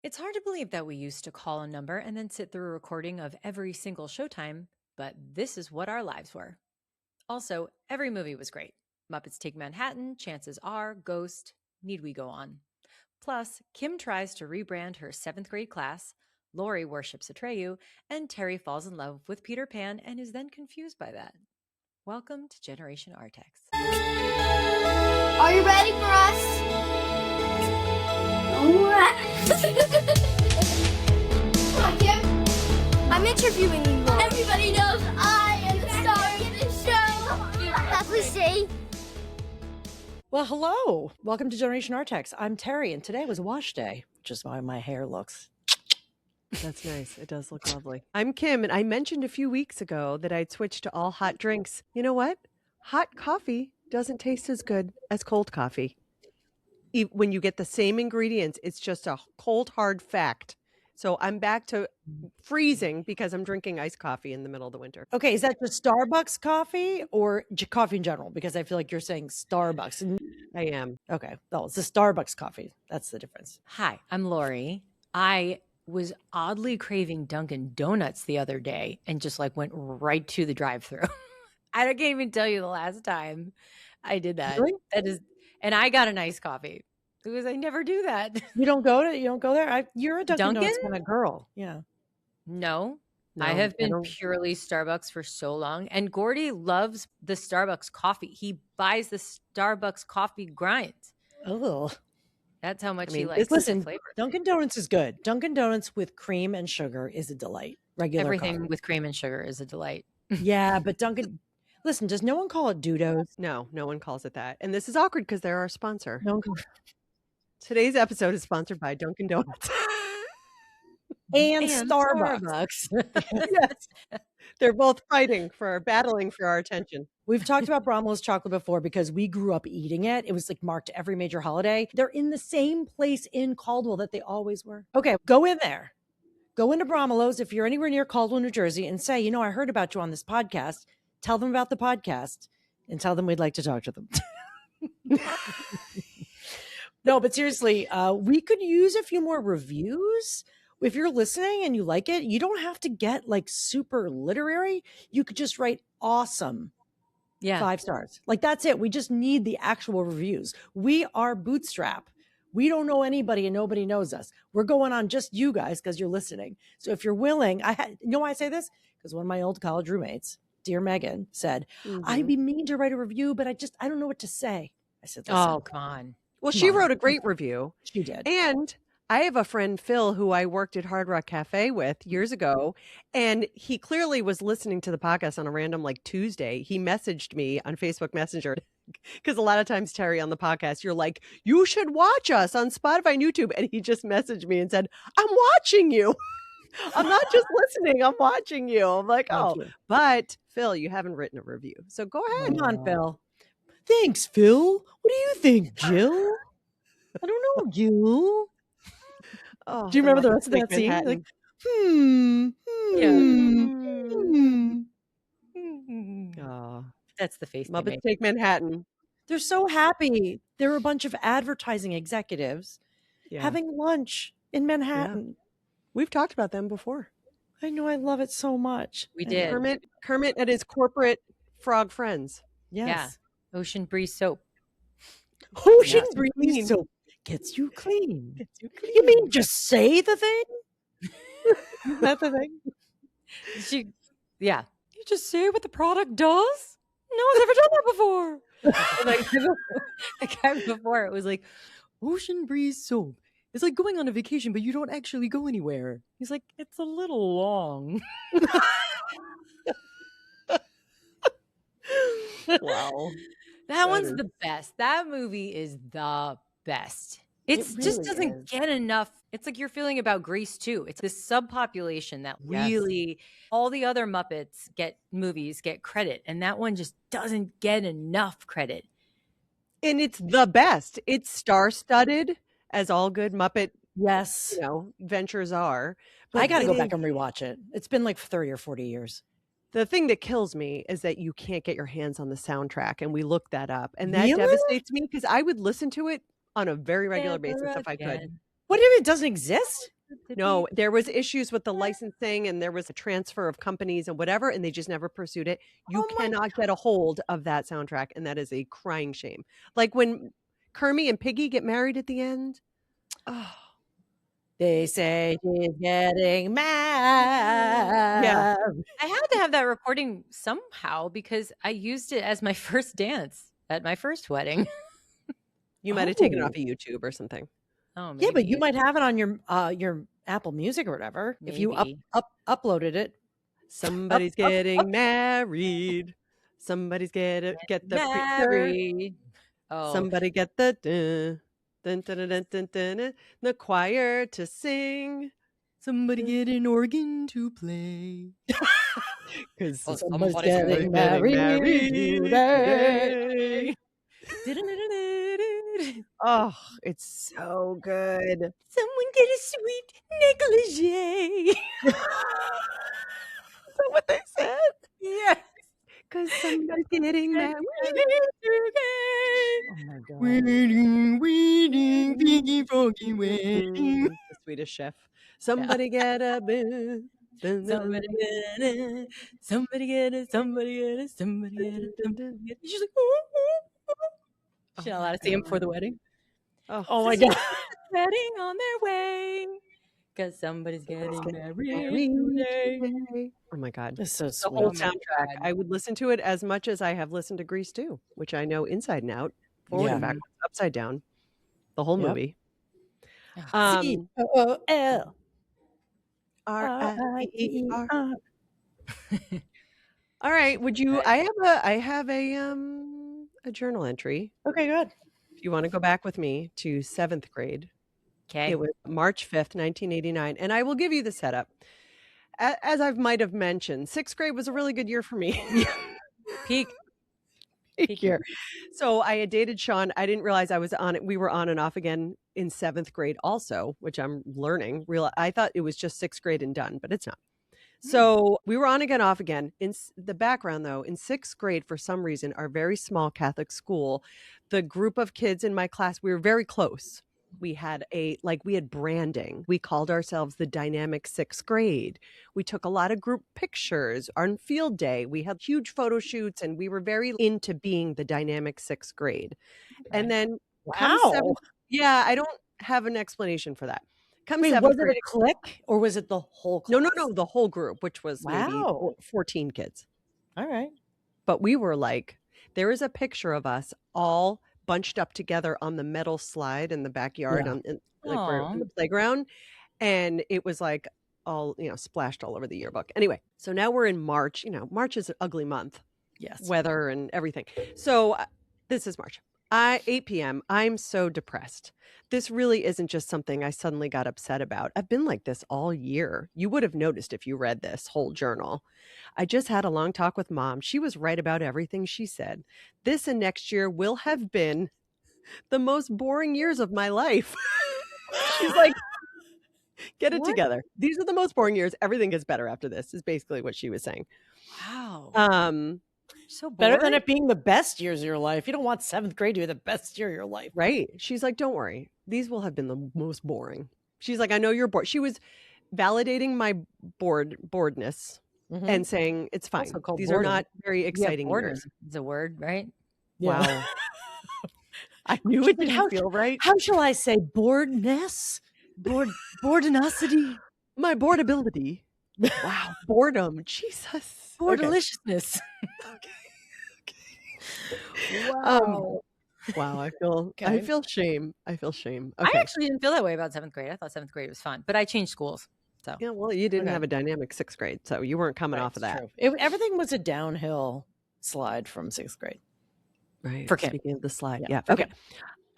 It's hard to believe that we used to call a number and then sit through a recording of every single showtime, but this is what our lives were. Also, every movie was great. Muppets Take Manhattan, Chances Are, Ghost, Need We Go On. Plus, Kim tries to rebrand her 7th grade class, Lori worships Atreyu, and Terri falls in love with Peter Pan and is then confused by that. Welcome to Generation Artax. Are you ready for us? Come on, Kim. I'm interviewing you. Everybody knows I am the star of this show. That's what see. Well, hello. Welcome to Generation Artax. I'm Terri, and today was wash day, which is why my hair looks. That's nice. It does look lovely. I'm Kim, and I mentioned a few weeks ago that I'd switched to all hot drinks. You know what? Hot coffee doesn't taste as good as cold coffee. When you get the same ingredients, it's just a cold, hard fact. So I'm back to freezing because I'm drinking iced coffee in the middle of the winter. Okay, is that just Starbucks coffee or coffee in general? Because I feel like you're saying Starbucks. And I am. okay, well, it's the Starbucks coffee. That's the difference. Hi, I'm Lori. I was oddly craving Dunkin' Donuts the other day and just went right to the drive-thru. I can't even tell you the last time I did that. Really? And I got an iced coffee because I never do that. You don't go there? You're a Dunkin' Donuts Dunkin'? kind of girl. Yeah. No, No, I have I been don't- purely Starbucks for so long. And Gordy loves the Starbucks coffee. He buys the Starbucks coffee grinds. Oh, That's how much I he mean, likes listen, the flavor. Dunkin' Donuts is good. Dunkin' Donuts with cream and sugar is a delight. Regular Everything coffee. with cream and sugar is a delight. Yeah, but Dunkin'. Listen, does no one call it Dudos? No one calls it that. And this is awkward because they're our sponsor. No one calls Today's episode is sponsored by Dunkin' Donuts. and And Starbucks. Yes. They're both battling for our attention. We've talked about Bromlow's chocolate before because we grew up eating it. It was marked every major holiday. They're in the same place in Caldwell that they always were. Okay, go in there. Go into Bromlow's if you're anywhere near Caldwell, New Jersey, and say, I heard about you on this podcast. Tell them about the podcast and tell them we'd like to talk to them. No, but seriously, we could use a few more reviews. If you're listening and you like it, you don't have to get super literary. You could just write awesome. Yeah. 5 stars. That's it. We just need the actual reviews. We are bootstrap. We don't know anybody and nobody knows us. We're going on just you guys because you're listening. So if you're willing, you know why I say this? Because one of my old college roommates, dear Megan, said, I'd be mean to write a review, but I don't know what to say. I said, listen, Oh, come on. Well, Come she on. wrote a great review. She did. And I have a friend, Phil, who I worked at Hard Rock Cafe with years ago, and he clearly was listening to the podcast on a random Tuesday. He messaged me on Facebook Messenger because a lot of times, Terri, on the podcast, you're like, you should watch us on Spotify and YouTube. And he just messaged me and said, I'm watching you. I'm not just listening. I'm watching you. I'm like, Thank oh, you. but Phil, you haven't written a review. So go ahead. Come on, Phil. Thanks, Phil. What do you think, Jill? I don't know, Jill. Oh, Do you remember the Muppets rest of that Take scene? Manhattan. Oh, That's the face they Muppets make. Take Manhattan. They're so happy. There were a bunch of advertising executives Yeah. having lunch in Manhattan. We've talked about them before. I know. I love it so much. We And did. Kermit and his corporate frog friends. Yes. Ocean Breeze soap. Ocean Yes. breeze Clean. soap gets you clean. You mean just say the thing? That's the thing. Yeah. You just say what the product does? No one's ever done that before. The guy before it was Ocean Breeze soap. It's like going on a vacation, but you don't actually go anywhere. He's like, it's a little long. Wow. That one's is- the best. That movie is the best. It just really doesn't is. get enough. It's like you're feeling about Grease too. It's this subpopulation that Yes. really all the other Muppets movies get credit, and that one just doesn't get enough credit. And it's the best. It's star-studded, as all good Muppet, Yes. ventures are. I got to it go back is- and rewatch it. It's been 30 or 40 years. The thing that kills me is that you can't get your hands on the soundtrack, and we looked that up, and that Really? devastates me because I would listen to it on a very regular basis if I could. Again. What do you mean it doesn't exist? No, there was issues with the licensing and there was a transfer of companies and whatever, and they just never pursued it. You Oh my cannot get a hold of that soundtrack, and that is a crying shame. Like when Kermie and Piggy get married at the end. Oh, They say she's getting mad. yeah. I had to have that recording somehow because I used it as my first dance at my first wedding. You might have taken it Oh. off of YouTube or something. Oh, Yeah, but maybe. you might have it on your Apple Music or whatever. If you Maybe. uploaded it. Somebody's getting married. Somebody's get the preacher. Married. Oh, Somebody get the dun, dun, dun, dun, dun, dun, dun, the choir to sing. Somebody get an organ to play. Because Somebody's getting married today. Oh, it's so good. Someone get a sweet negligee. Is that what they said? Yes. Because somebody's getting married. Oh my God. Wedding, piggy, froggy, wedding. The Swedish chef. Somebody get a boo. Somebody get it. Somebody get it. Somebody get it. Somebody get it. Somebody get it. She's like, ooh, ooh, ooh. She's not allowed to see him before the wedding. Oh my God. Wedding on their way. Because somebody's getting married today. Oh my God. It's so The sweet. whole Oh my soundtrack. God. I would listen to it as much as I have listened to Grease 2, which I know inside and out, forward and Yeah. backwards, upside down, the whole Yep. movie. C-O-O-L. R-I-E-R. R. All right. Would you? I have a journal entry. Okay, good. If you want to go back with me to 7th grade, Okay. it was March 5th, 1989, and I will give you the setup. As I might have mentioned, 6th grade was a really good year for me. Peak. Peak year. So I had dated Sean. I didn't realize I was on it. We were on and off again in 7th grade also, which I'm learning. I thought it was just 6th grade and done, but it's not. So we were on again, off again. In the background, though, in 6th grade, for some reason, our very small Catholic school, the group of kids in my class, we were very close. We had branding. We called ourselves the Dynamic 6th Grade. We took a lot of group pictures on field day. We had huge photo shoots, and we were very into being the Dynamic 6th Grade. Okay. And then, Wow. yeah, I don't have an explanation for that. Come Wait, 7th was it grade. a clique or was it the whole class? No, the whole group, which was maybe Wow. 14 kids. All right. But we were like, there is a picture of us all bunched up together on the metal slide in the backyard, Yeah. we're in the playground. And it was like all, splashed all over the yearbook. Anyway, so now we're in March. March is an ugly month, Yes. weather and everything. So this is March. 8 p.m. I'm so depressed. This really isn't just something I suddenly got upset about. I've been like this all year. You would have noticed if you read this whole journal. I just had a long talk with Mom. She was right about everything she said. This and next year will have been the most boring years of my life. She's like, get it What? together. These are the most boring years. Everything gets better after this, is basically what she was saying. Wow. So Better than bored. it being the best years of your life. You don't want 7th grade to be the best year of your life. Right. She's like, don't worry. These will have been the most boring. She's like, I know you're bored. She was validating my boredness Mhm. and saying it's fine. Also called These boredom. are not very Yeah, exciting boredom years. is a word, right? Yeah. Wow. I knew She's it like, didn't feel right. How shall I say boredness? Boredonosity. My boardability. Wow. Boredom. Jesus. Bored Okay. deliciousness. Wow. Wow. I feel Okay. shame. I feel shame. I Okay. actually didn't feel that way about 7th grade. I thought 7th grade was fun, but I changed schools. So Yeah, well, you didn't Okay. have a dynamic 6th grade, so you weren't coming Right, off of it's that. true. Everything was a downhill slide from 6th grade. Right. For Kim. Speaking of the slide. Yeah, Yeah. for Okay. Kim.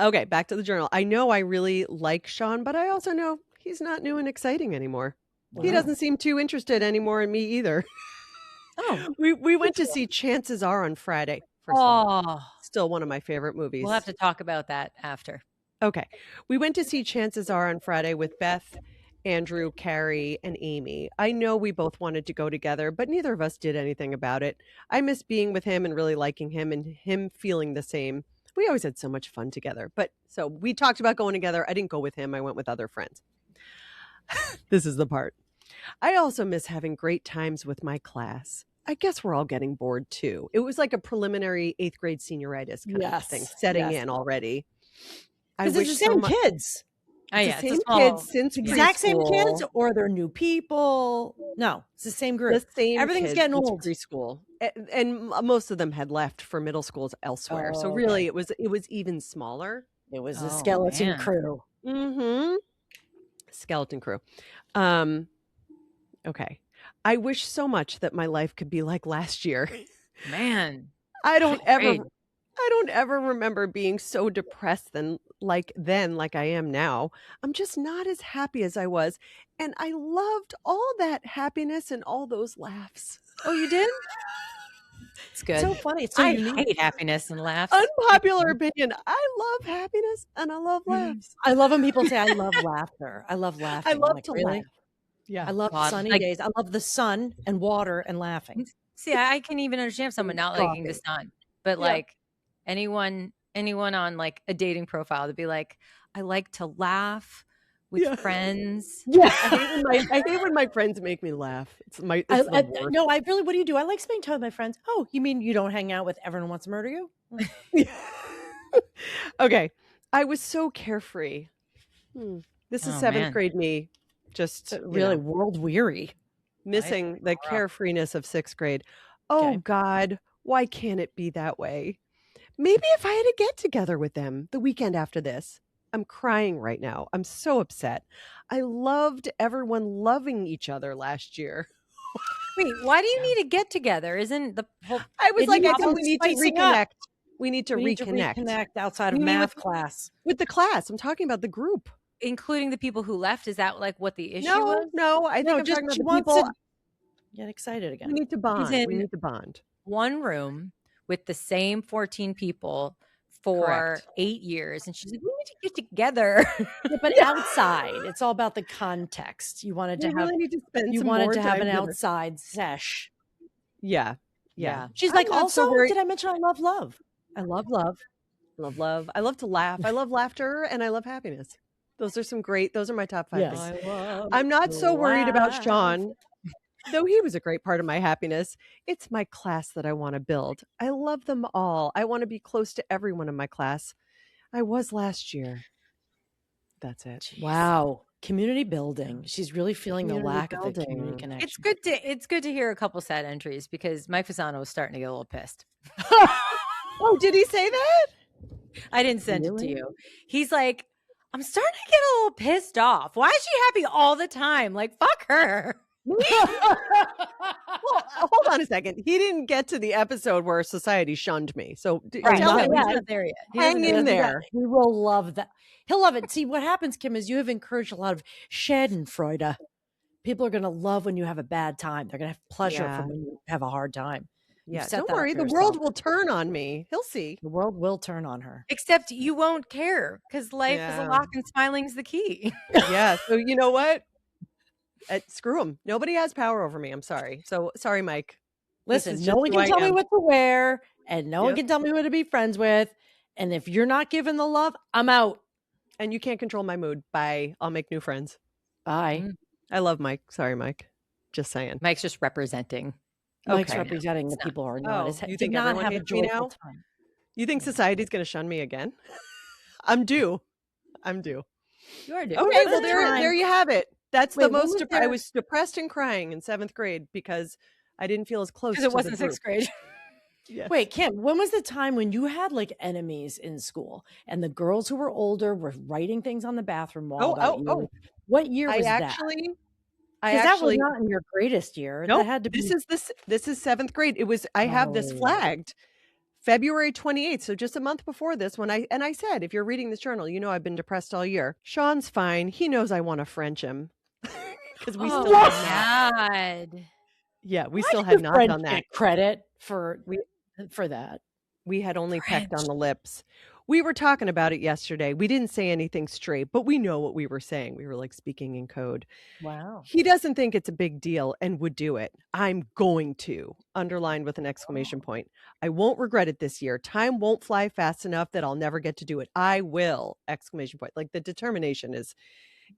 Okay. Back to the journal. I know I really like Sean, but I also know he's not new and exciting anymore. He Wow. doesn't seem too interested anymore in me either. Oh. We went to see Chances Are on Friday. First of all, Oh, still one of my favorite movies. we'll have to talk about that after. Okay. We went to see Chances Are on Friday with Beth, Andrew, Carrie, and Amy. I know we both wanted to go together, but neither of us did anything about it. I miss being with him and really liking him and him feeling the same. We always had so much fun together. But so we talked about going together. I didn't go with him. I went with other friends. This is the part. I also miss having great times with my class. I guess we're all getting bored too. It was like a preliminary 8th grade senioritis kind of thing setting in already. Because it's the same kids. It's the same kids since exact same preschool. kids, or they're new people. No, it's the same group. The same Everything's kids getting since old. preschool, and most of them had left for middle schools elsewhere. So really, it was even smaller. It was a skeleton crew. Mm-hmm. Skeleton crew. Okay. I wish so much that my life could be like last year. Man, I don't ever remember being so depressed like I am now. I'm just not as happy as I was. And I loved all that happiness and all those laughs. Oh, you did? It's good. So funny. So I hate happiness and laughs. Unpopular opinion. I love happiness and I love laughs. I love when people say, I love laughter. I love laughing. I love like, to really? laugh. Yeah. I love sunny days. I love the sun and water and laughing. See, I can even understand someone not liking the sun, but like anyone on like a dating profile to be like, I like to laugh with friends. Yeah. I hate when my friends make me laugh. It's the worst. No, I really, what do? I like spending time with my friends. Oh, you mean you don't hang out with everyone who wants to murder you? Okay. I was so carefree. This is 7th grade me. Just really world weary. Missing the carefreeness of 6th grade. Oh God, why can't it be that way? Maybe if I had a get together with them the weekend after this. I'm crying right now. I'm so upset. I loved everyone loving each other last year. Wait, why do you need a get together? Isn't the whole? I was like, we need to reconnect. We need to reconnect outside of math class with the class. I'm talking about the group. Including the people who left? Is that like what the issue was? No, I think I'm talking about the people. Get excited again. We need to bond. We need to bond. One room with the same 14 people for 8 years, and she's like, "We need to get together." But outside, it's all about the context. You wanted to have. Really need to spend. You wanted to have an outside sesh. Yeah. She's like, also, did I mention I love love? I love love. Love love. I love to laugh. I love laughter, and I love happiness. Those are my top 5 things. I'm not so worried about Sean, though he was a great part of my happiness. It's my class that I want to build. I love them all. I want to be close to everyone in my class. I was last year. That's it. Jeez. Wow. Community building. She's really feeling the lack of the community connection. It's good to hear a couple sad entries because Mike Fasano was starting to get a little pissed. Oh, did he say that? I didn't send it to you. He's like, I'm starting to get a little pissed off. Why is she happy all the time? Like, fuck her. Well, hold on a second. He didn't get to the episode where society shunned me. So tell him he's not there yet. Hang in there. He will love that. He'll love it. See, what happens, Kim, is you have encouraged a lot of schadenfreude. People are going to love when you have a bad time. They're going to have pleasure from when you have a hard time. Yeah, don't worry. The world will turn on me. He'll see. The world will turn on her. Except you won't care because life is a lock and smiling's the key. Yeah. So you know what? Screw him. Nobody has power over me. I'm sorry. So sorry, Mike. Listen, no one can tell me what to wear, and no one can tell me who to be friends with. And if you're not giving the love, I'm out. And you can't control my mood. Bye. I'll make new friends. Bye. I love Mike. Sorry, Mike. Just saying. Mike's just representing. Mike's representing the people who are not. You think everyone have a hates me now? time. You think society's going to shun me again? I'm due. You are due. Okay, well there you have it. That's the most. I was depressed and crying in 7th grade because I didn't feel as close. Because it wasn't 6th grade. Yes. Wait, Kim, when was the time when you had like enemies in school and the girls who were older were writing things on the bathroom wall about you? What year was that? That was not in your greatest year. No, that had to be. This is 7th grade. It was. I have this flagged. February 28th, so just a month before this, when I said, if you're reading this journal, you know I've been depressed all year. Sean's fine. He knows I want to French him. Because we still had not. Yeah, we still had not done that. Credit for that. We had only pecked on the lips. We were talking about it yesterday. We didn't say anything straight, but we know what we were saying. We were like speaking in code. Wow. He doesn't think it's a big deal and would do it. I'm going to, underlined with an exclamation point. I won't regret it this year. Time won't fly fast enough that I'll never get to do it. I will, exclamation point. Like the determination is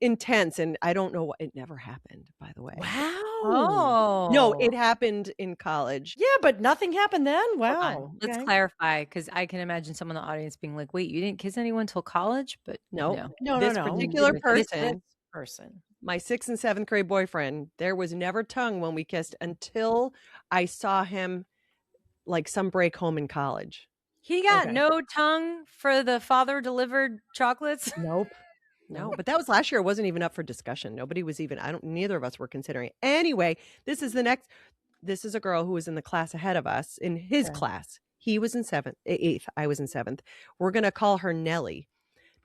intense. And I don't know what, it never happened, by the way. Wow. Oh. No, it happened in college. Yeah, but nothing happened then. Hold on. Wow. Let's Okay. clarify, because I can imagine someone in the audience being like, wait, you didn't kiss anyone till college? But No. No, This no, no. particular This person, my 6th and 7th grade boyfriend, there was never tongue when we kissed until I saw him like some break home in college. He got Okay. no tongue for the father delivered chocolates. Nope. No, but that was last year. It wasn't even up for discussion. Nobody was even, neither of us were considering it. Anyway, this is a girl who was in the class ahead of us in his Okay. class. He was in 8th. I was in 7th. We're going to call her Nellie.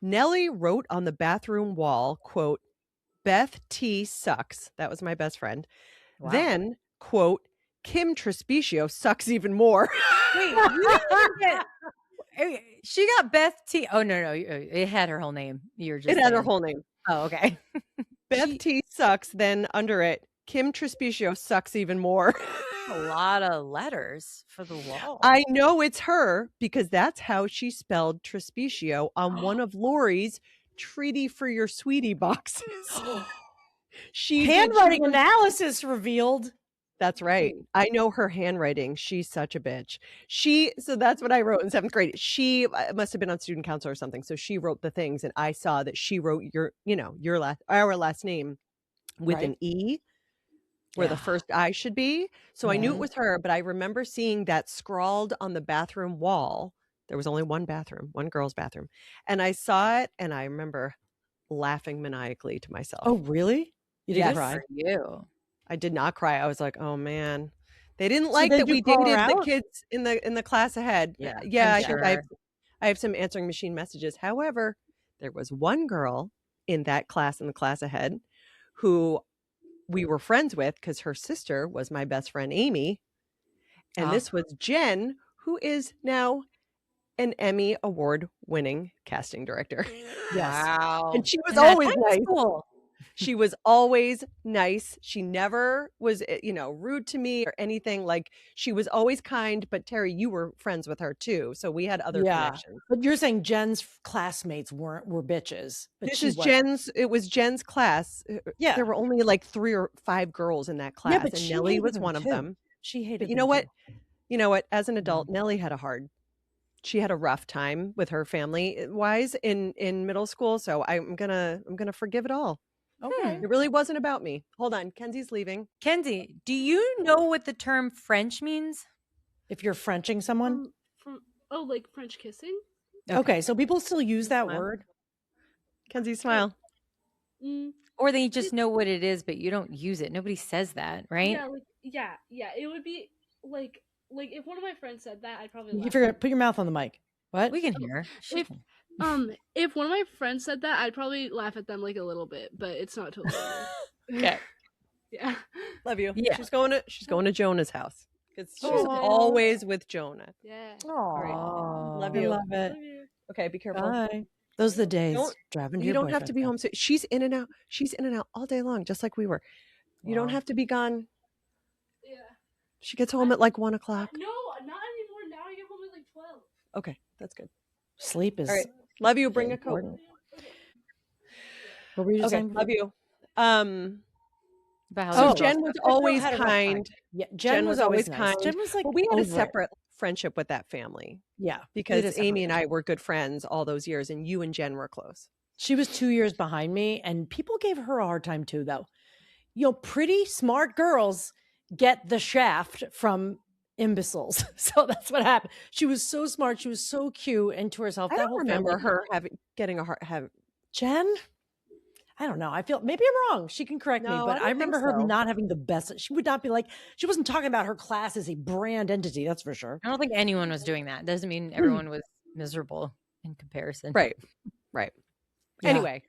Nellie wrote on the bathroom wall, quote, Beth T sucks. That was my best friend. Wow. Then, quote, Kim Trespicio sucks even more. Wait, you didn't even get. She got Beth T. Oh no, it had her whole name. You're just It had her saying. whole name. Oh, okay. Beth T sucks. Then under it, Kim Trespicio sucks even more. A lot of letters for the wall. I know it's her because that's how she spelled Trespicio on one of Lori's Treaty for Your Sweetie boxes. Handwriting analysis revealed. That's right. I know her handwriting. She's such a bitch. So that's what I wrote in 7th grade. She must have been on student council or something. So she wrote the things and I saw that she wrote our last name with an E where the first I should be. So I knew it was her, but I remember seeing that scrawled on the bathroom wall. There was only one girl's bathroom. And I saw it and I remember laughing maniacally to myself. Oh, really? You didn't Yes. cry? For you. I did not cry. I was like, oh man. They didn't So like did that you we call her dated the out? kids in the class ahead. Yeah, Yeah, I'm I think I have some answering machine messages. However, there was one girl in that class in the class ahead who we were friends with because her sister was my best friend Amy. And this was Jen, who is now an Emmy Award winning casting director. Yes. Wow. And she was In that always high nice. school. She was always nice. She never was, rude to me or anything. Like she was always kind. But Terry, you were friends with her too, so we had other connections. But you're saying Jen's classmates were bitches. But This she is wasn't. It was Jen's class. Yeah. There were only like 3 or 5 girls in that class, Yeah, but and she Nellie hated was them one of too. them. She hated. But you them know what? too. You know what? As an adult, Nellie had she had a rough time with her family wise in middle school. So I'm gonna forgive it all. Okay. It really wasn't about me. Hold on, Kenzie's leaving. Kenzie, do you know what the term French means? If you're Frenching someone. Like French kissing? Okay, so people still use that Smile. word. Kenzie, smile. Or they just know what it is, but you don't use it. Nobody says that, right? Yeah, it would be like if one of my friends said that, I'd probably You laugh. forget, put your mouth on the mic. What? We can hear. If one of my friends said that, I'd probably laugh at them like a little bit, but it's not totally. Okay. Yeah. Love you. Yeah. She's going to Jonah's house because she's Aw. always with Jonah. Yeah. Aw, Love I you. love it. Love you. Okay, be careful. Bye. Those are the days Don't- driving to You your don't have to be home. boyfriend's So she's in and out. She's in and out all day long, just like we were. You don't Wow. have to be gone. Yeah. She gets home at like 1 o'clock. No, not anymore. Now I get home at like 12. Okay, that's good. house. Sleep is All right. Love you. Bring a coat. important. What were you just Okay, saying? love you. About how So those Jen girls- was always had a rough time. kind. Yeah, Jen was always nice. kind. Jen was like, But we had a over it. separate friendship with that family Yeah, because a separate Amy and I were good friends all those years, and you and Jen were close. She was 2 years behind me, and people gave her a hard time too, though. Pretty smart girls get the shaft from imbeciles. So that's what happened. She was so smart. She was so cute and to herself. I That don't whole remember family. her getting a hard. Jen? I don't know. I feel maybe I'm wrong. She can correct me, No, but I I don't remember think her so. not having the best. She would not be like, she wasn't talking about her class as a brand entity. That's for sure. I don't think anyone was doing that. Doesn't mean everyone was miserable in comparison. Right. Yeah. Anyway.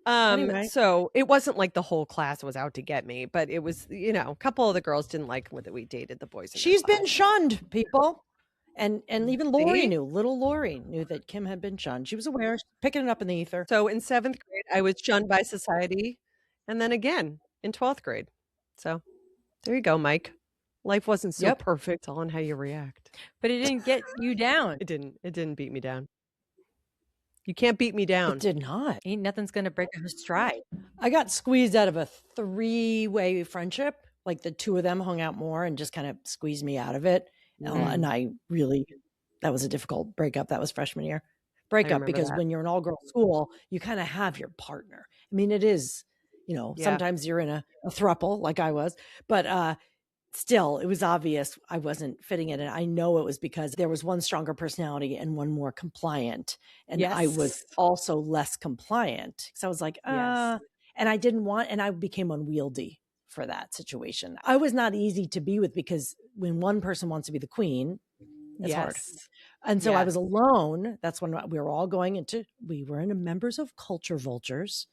Anyway. So it wasn't like the whole class was out to get me, but it was, a couple of the girls didn't like that we dated the boys. in their She's been class. shunned, people. And even Lori knew, little Lori knew that Kim had been shunned. She was aware, picking it up in the ether. So in 7th grade, I was shunned by society, and then again in 12th grade. So there you go, Mike. Life wasn't so perfect. It's all on how you react. But it didn't get you down. It didn't beat me down. You can't beat me down. It did not. Ain't nothing's gonna break her stride. I got squeezed out of a 3-way friendship. Like the two of them hung out more and just kind of squeezed me out of it. And I really, that was a difficult breakup. That was freshman year breakup, because when you're an all-girl school, you kind of have your partner. I mean, it is, sometimes you're in a throuple like I was, but still, it was obvious I wasn't fitting in. And I know it was because there was one stronger personality and one more compliant. And I was also less compliant. So I was like, and I didn't want, and I became unwieldy for that situation. I was not easy to be with, because when one person wants to be the queen, it's hard. And so I was alone. That's when we were all we were in a members of Culture Vultures,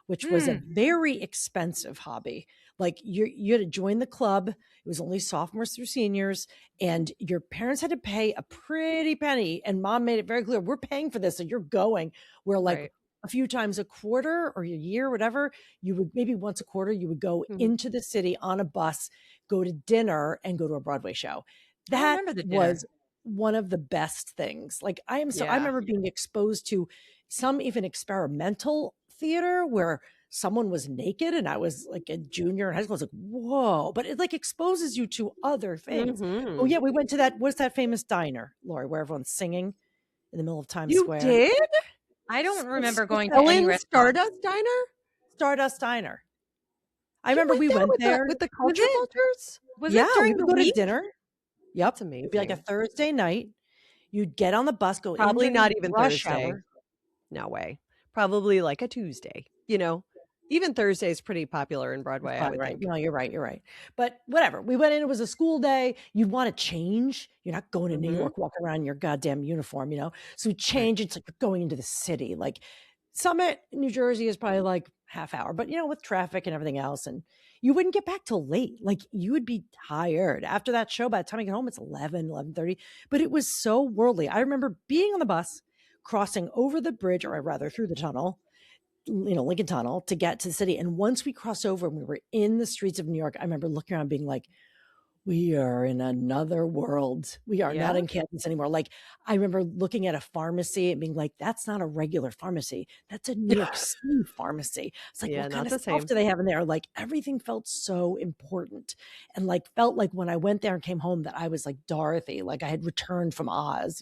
which was a very expensive hobby. Like you had to join the club. It was only sophomores through seniors, and your parents had to pay a pretty penny. And mom made it very clear, we're paying for this, so you're going. We're like a few times a quarter or a year, whatever, you would maybe once a quarter, you would go into the city on a bus, go to dinner, and go to a Broadway show. That was one of the best things. Like I remember being exposed to some even experimental theater where someone was naked, and I was like a junior in high school. I was like, whoa, but it like exposes you to other things. Oh yeah. We went to what's that famous diner, Lori, where everyone's singing in the middle of Times Square? You did? I don't remember going to any restaurant. Stardust Diner? Stardust Diner. I remember we went there with the Culture Vultures. Was it during the week? Go to dinner. Yep. That's amazing. It'd be like a Thursday night. You'd get on the bus, go probably not even Thursday. Hour. No way. Probably like a Tuesday. Even Thursday is pretty popular in Broadway. I would think. No, you're right. You're right. But whatever. We went in. It was a school day. You'd want to change. You're not going to New York, walking around in your goddamn uniform, So we change. It's like you're going into the city. Like Summit, New Jersey is probably like half hour, but with traffic and everything else, and you wouldn't get back till late. Like you would be tired after that show. By the time you get home, it's 11:30. But it was so worldly. I remember being on the bus, crossing over the bridge, or rather through the tunnel, Lincoln Tunnel, to get to the city. And once we crossed over and we were in the streets of New York, I remember looking around being like, we are in another world. We are not in Kansas anymore. Like I remember looking at a pharmacy and being like, that's not a regular pharmacy. That's a New York City pharmacy. It's like, what kind of stuff do they have in there? Like everything felt so important, and like felt like when I went there and came home that I was like Dorothy, like I had returned from Oz,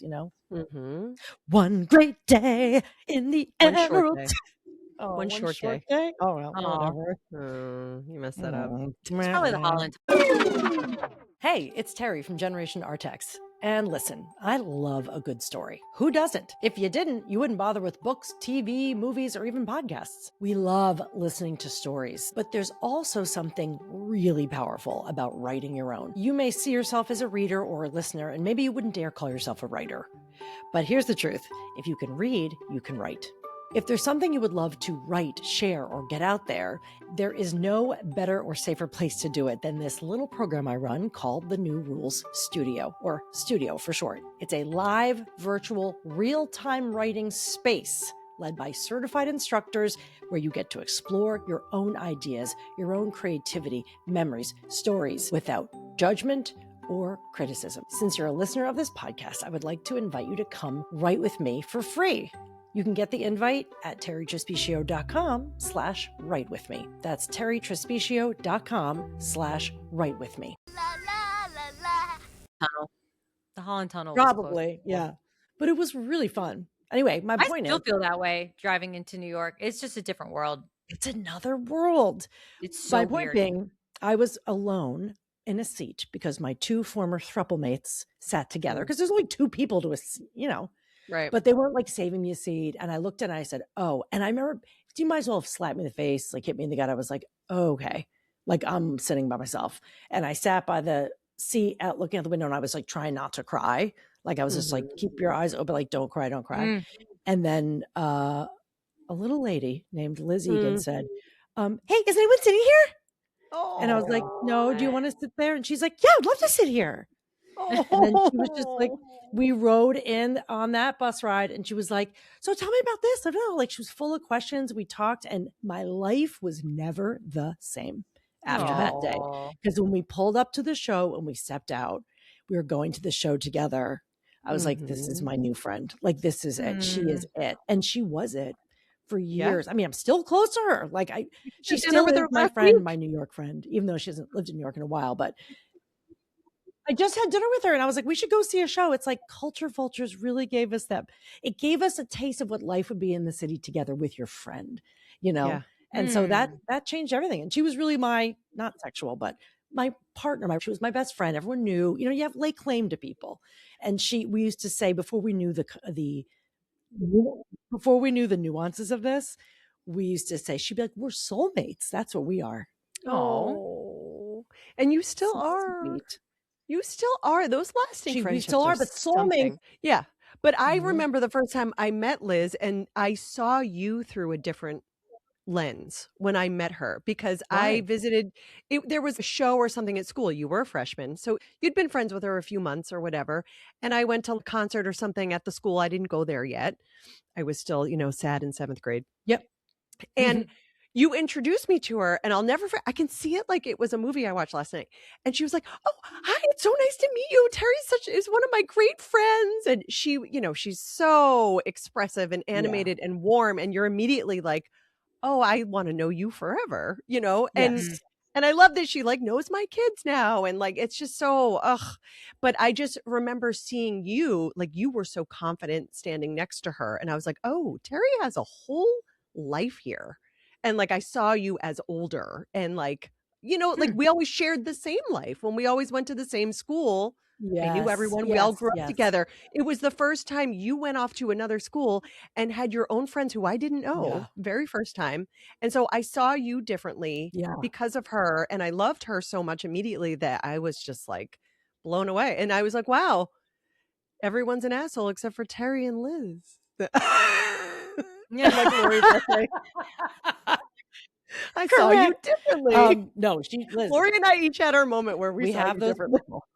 One great day in the Emerald. One short day. Oh, well, whatever. You messed that up. It's probably the Holland. Hey, it's Terri from Generation Artax. And listen, I love a good story. Who doesn't? If you didn't, you wouldn't bother with books, TV, movies, or even podcasts. We love listening to stories, but there's also something really powerful about writing your own. You may see yourself as a reader or a listener, and maybe you wouldn't dare call yourself a writer. But here's the truth. If you can read, you can write. If there's something you would love to write, share, or get out there, there is no better or safer place to do it than this little program I run called the New Rules Studio, or Studio for short. It's a live, virtual, real-time writing space led by certified instructors where you get to explore your own ideas, your own creativity, memories, stories without judgment or criticism. Since you're a listener of this podcast, I would like to invite you to come write with me for free. You can get the invite at territrespicio.com/writewithme. That's territrespicio.com/writewithme. The Holland Tunnel. Probably, yeah. But it was really fun. Anyway, my point is, I still feel that way driving into New York. It's just a different world. It's another world. It's so weird. My point being, I was alone in a seat because my two former throuple mates sat together, because there's only two people to Right. But they weren't like saving me a seat. And I looked and I said, oh, and I remember, you might as well have slapped me in the face, like hit me in the gut. I was like, oh, okay. Like I'm sitting by myself. And I sat by the seat out looking out the window, and I was like trying not to cry. Like I was just like, keep your eyes open, like don't cry, don't cry. And then a little lady named Liz Egan said, hey, is anyone sitting here? And I was like, no, do you want to sit there? And she's like, yeah, I'd love to sit here. And then she was just like, we rode in on that bus ride and she was like, so tell me about this. I don't know. Like she was full of questions. We talked and my life was never the same after that day. Aw. Because when we pulled up to the show and we stepped out, we were going to the show together. I was like, this is my new friend. Like, this is it. She is it. And she was it for years. I mean, I'm still close to her. Like she had dinner still with is her my last friend, week? my New York friend, even though she hasn't lived in New York in a while, but I just had dinner with her and I was like, we should go see a show. It's like Culture Vultures really gave us that. It gave us a taste of what life would be in the city together with your friend, you know? Yeah. And so that changed everything. And she was really my, not sexual, but my partner. She was my best friend. Everyone knew, you have lay claim to people. And we used to say before we knew before we knew the nuances of this, we used to say, she'd be like, we're soulmates. That's what we are. Oh, and you still So are. sweet. You still are. Those lasting We friendships still are, but something. soulmates. Yeah. But I Mhm. remember the first time I met Liz and I saw you through a different lens when I met her because I Why? visited there was a show or something at school. You were a freshman. So you'd been friends with her a few months or whatever. And I went to a concert or something at the school. I didn't go there yet. I was still, sad in 7th grade. Yep. And you introduced me to her and I'll never I can see it like it was a movie I watched last night. And she was like, "Oh, hi, it's so nice to meet you. Terry is one of my great friends." And she, she's so expressive and animated and warm and you're immediately like, "Oh, I want to know you forever." Yes. And I love that she knows my kids now and it's just so but I just remember seeing you you were so confident standing next to her and I was like, "Oh, Terry has a whole life here." And I saw you as older and we always shared the same life when we always went to the same school. I knew Yes. everyone. We all Yes. grew up Yes. together. It was the first time you went off to another school and had your own friends who I didn't know, Yeah. very first time. And so I saw you differently Yeah. because of her. And I loved her so much immediately that I was just blown away. And I was like, wow, everyone's an asshole except for Terry and Liz. Yeah. Lori's birthday. I saw you Correct. differently. No, Liz, Lori and I each had our moment where we saw have you those differently. people.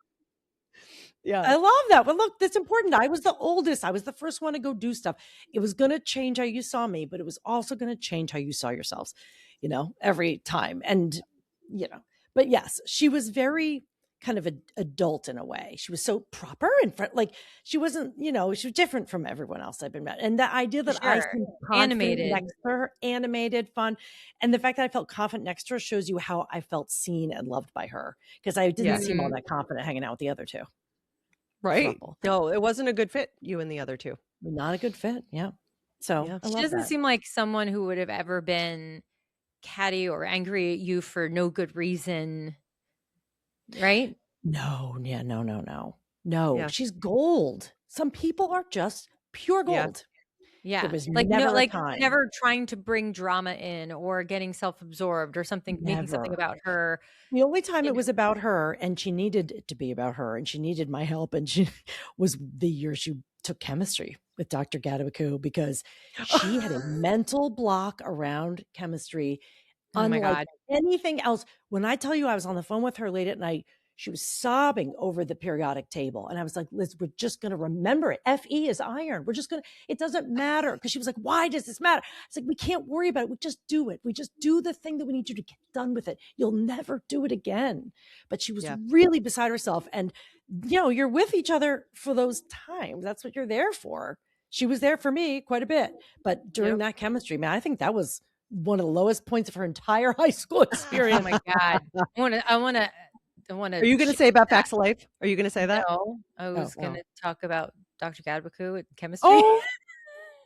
Yeah. I love that. But look, that's important. I was the oldest. I was the first one to go do stuff. It was going to change how you saw me, but it was also going to change how you saw yourselves, every time. And, but yes, she was very kind of an adult in a way. She was so proper and she wasn't, she was different from everyone else I've been met. And the idea that I Sure. seemed confident Animated. next to her, animated, fun. And the fact that I felt confident next to her shows you how I felt seen and loved by her. Because I didn't seem all that confident hanging out with the other two. Right. Throuple. No, it wasn't a good fit, you and the other two. Not a good fit. Yeah. So Yeah. I She love doesn't that. seem like someone who would have ever been catty or angry at you for no good reason. Right? No, yeah, no. Yeah. She's gold. Some people are just pure Yeah. gold. Yeah. There was never a time. Never trying to bring drama in or getting self-absorbed or something, making something Never. about her. The only time it was about her, and she needed it to be about her, and she needed my help, and she was the year she took chemistry with Dr. Gadabaku because she had a mental block around chemistry, Oh my unlike God. anything else. When I tell you I was on the phone with her late at night, she was sobbing over the periodic table. And I was like, Liz, we're just going to remember it. Fe is iron. We're just going to, it doesn't matter. Because she was like, why does this matter? It's like, we can't worry about it. We just do it. We just do the thing that we need you to get done with it. You'll never do it again. But she was really beside herself. And, you're with each other for those times. That's what you're there for. She was there for me quite a bit. But during that chemistry, man, I think that was one of the lowest points of her entire high school experience. Oh my God. I want to. Are you going to say about Facts of Life? Are you going to say that? No, I was going to talk about Dr. Gadabaku and chemistry. Oh,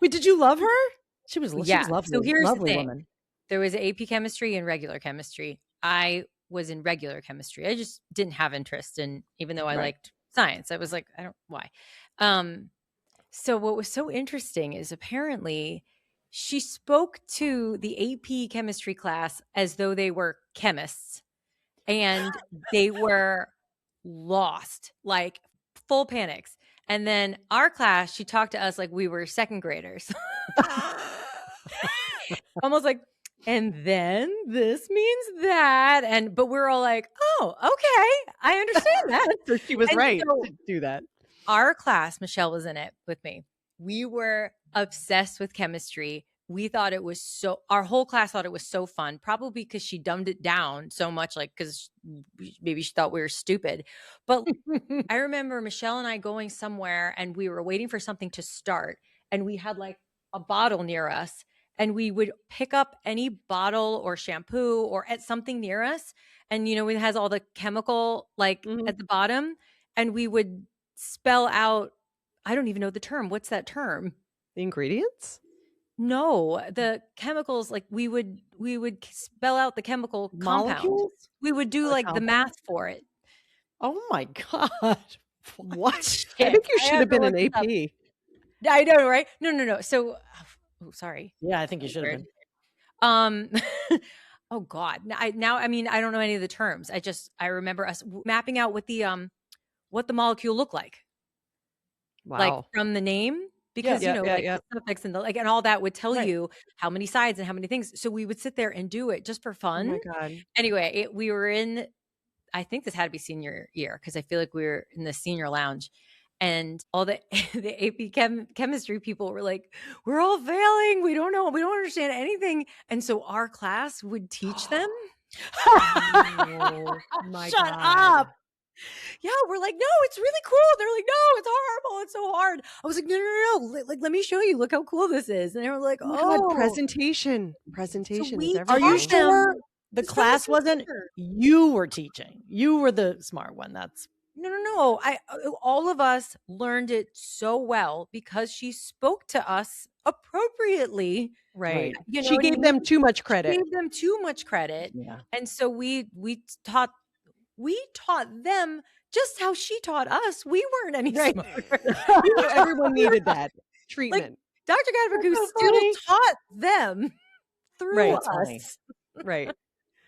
wait, did you love her? She was lovely. So here's lovely the thing. woman. There was AP chemistry and regular chemistry. I was in regular chemistry. I just didn't have interest in, even though I liked science. I was like, I don't, why? So what was so interesting is apparently she spoke to the AP chemistry class as though they were chemists. And they were lost, full panics. And then our class, she talked to us like we were second graders. Almost like, and then this means that. But we're all like, oh, okay, I understand that. So she was And right so to do that. our class, Michelle was in it with me. We were obsessed with chemistry. We thought it was our whole class thought it was so fun, probably because she dumbed it down so much, like, because maybe she thought we were stupid. But I remember Michelle and I going somewhere and we were waiting for something to start, and we had like a bottle near us, and we would pick up any bottle or shampoo or at something near us. And, it has all the chemical like at the bottom, and we would spell out, I don't even know the term. What's that term? The ingredients? No, the chemicals, like we would spell out the chemical compound. Molecules? We would do like the math for it. Oh my God. What? I think you should have been an AP. I know, right? No. So, sorry. Yeah, I think you should have been. Oh God. I don't know any of the terms. I remember us mapping out what the molecule looked like. Wow. Like from the name. Because the suffix and and all that would tell you how many sides and how many things. So we would sit there and do it just for fun. Oh my God. Anyway, we were in, I think this had to be senior year, because I feel like we were in the senior lounge, and all the AP chemistry people were like, "We're all failing. We don't know. We don't understand anything." And so our class would teach them. Oh my Shut God. up. Yeah, we're like, no, it's really cool. They're like, no, it's horrible. It's so hard. I was like, no. Like, let me show you. Look how cool this is. And they were like, God, presentation. Presentation is Are everything. you sure the It's from class the wasn't teacher. you were teaching? You were the smart one. That's No. All of us learned it so well because she spoke to us appropriately. Right. You know She what I gave mean? them too much She credit. gave them too much credit. yeah. And so we taught them just how she taught us. We weren't any Right. smarter. Everyone needed that treatment. Dr. Gadberg so still funny. taught them through Right. That's funny. us. Right.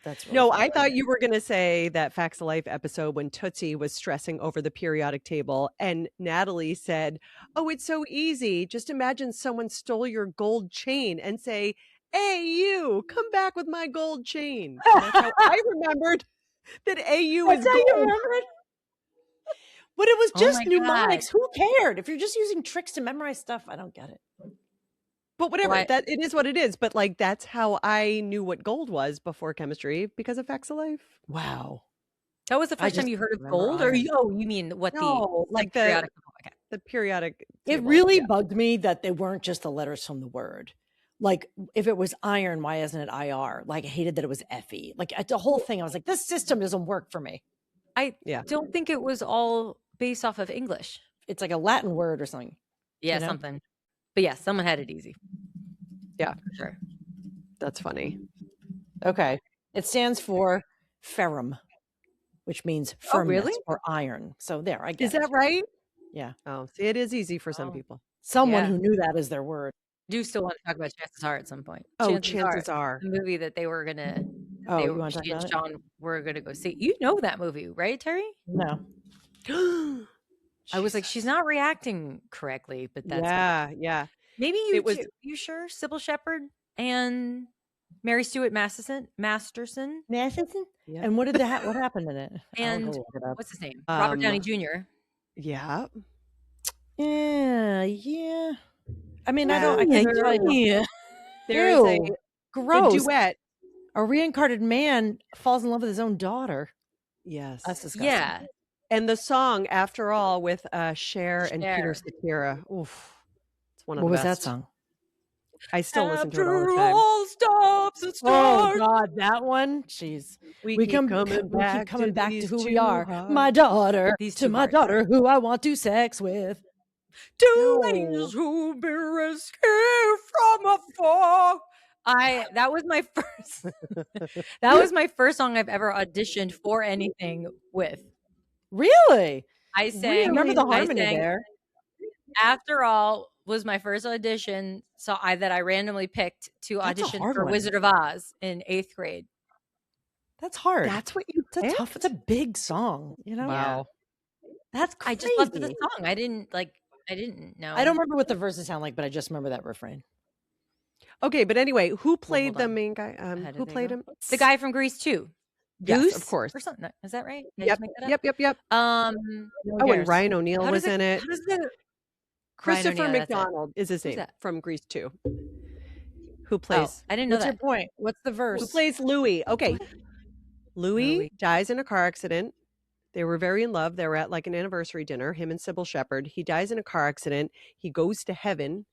That's really No, funny. I thought you were going to say that Facts of Life episode when Tootsie was stressing over the periodic table and Natalie said, "Oh, it's so easy. Just imagine someone stole your gold chain and say, 'Hey, you, come back with my gold chain.'" And that's how I remembered that AU is That's how you gold. remember it. But it was Oh just my mnemonics. Who cared? If you're just using tricks to memorize stuff, I don't get it. But whatever, What? that it is what it is. But like that's how I knew what gold was before chemistry because of Facts of Life. Wow. That was the I first time just you heard of remember gold? Or iron. you mean what No, like the periodic? Okay. the periodic It table. really Yeah. bugged me that they weren't just the letters from the word. Like, if it was iron, why isn't it IR? Like, I hated that it was FE. Like, the whole thing, I was like, this system doesn't work for me. I Yeah. don't think it was all based off of English. It's like a Latin word or something. Yeah, You know? something. But yeah, someone had it easy. Yeah. For sure. That's funny. Okay. It stands for ferrum, which means firmness really? or iron. So there, I guess. Is that right? Yeah. Oh, see, it is easy for some Oh. people. Someone Yeah. who knew that as their word. Do still want to talk about Chances Are at some point. Oh, chances are. The movie that they were gonna. Oh, they you were, want to talk she and about it? Sean were gonna go see. You know that movie, right, Terry? No. I was like, she's not reacting correctly, but that's fine. yeah. Maybe you. It was- You sure? Sybil Shepherd and Mary Stuart Masterson. Yeah. And what happened in it? I'll And go look it up. what's his name? Robert Downey Um, Jr. Yeah. Yeah. I mean, I Yeah, can't tell you. Yeah. There is a Gross. duet. A reincarnated man falls in love with his own daughter. Yes. That's disgusting. Yeah. And the song, After All, with Cher and Peter Cher. Cetera. Oof. It's one of What the was best. that song? I still listen to it all After the time. all stops and Oh starts. God, that one. Jeez. We keep coming back to these who we two are. hearts. My daughter. These To two my hearts. daughter who I want to sex with. Two No. angels who've been rescued from afar. That was my first that was my first song I've ever auditioned for anything with. Really? I sang Remember the I harmony sang there. After All was my first audition, so that I randomly picked to That's a audition hard for one. Wizard of Oz in 8th grade. That's hard. That's what you It's a picked? tough. It's a big song. You know. Wow. That's I crazy. just loved the song. I didn't know. I don't remember what the verses sound like, but I just remember that refrain. Okay, but anyway, who played hold the on. main guy? How Who did they played go? him? The guy from Grease 2. Yes, Goose? of course. Or something. Is that right? Did I Yep, just make that up? yep. Um, No one Oh, and cares. Ryan O'Neal how does was in it. How does the Christopher O'Neal, that's it. McDonald is his Who's name that? from Grease 2. Who Oh, plays I didn't know What's your that. point? What's the verse? who plays Louis? Okay. Louis Louis. dies in a car accident. They were very in love. They were at like an anniversary dinner, him and Sybil Shepherd. He dies in a car accident. He goes to heaven.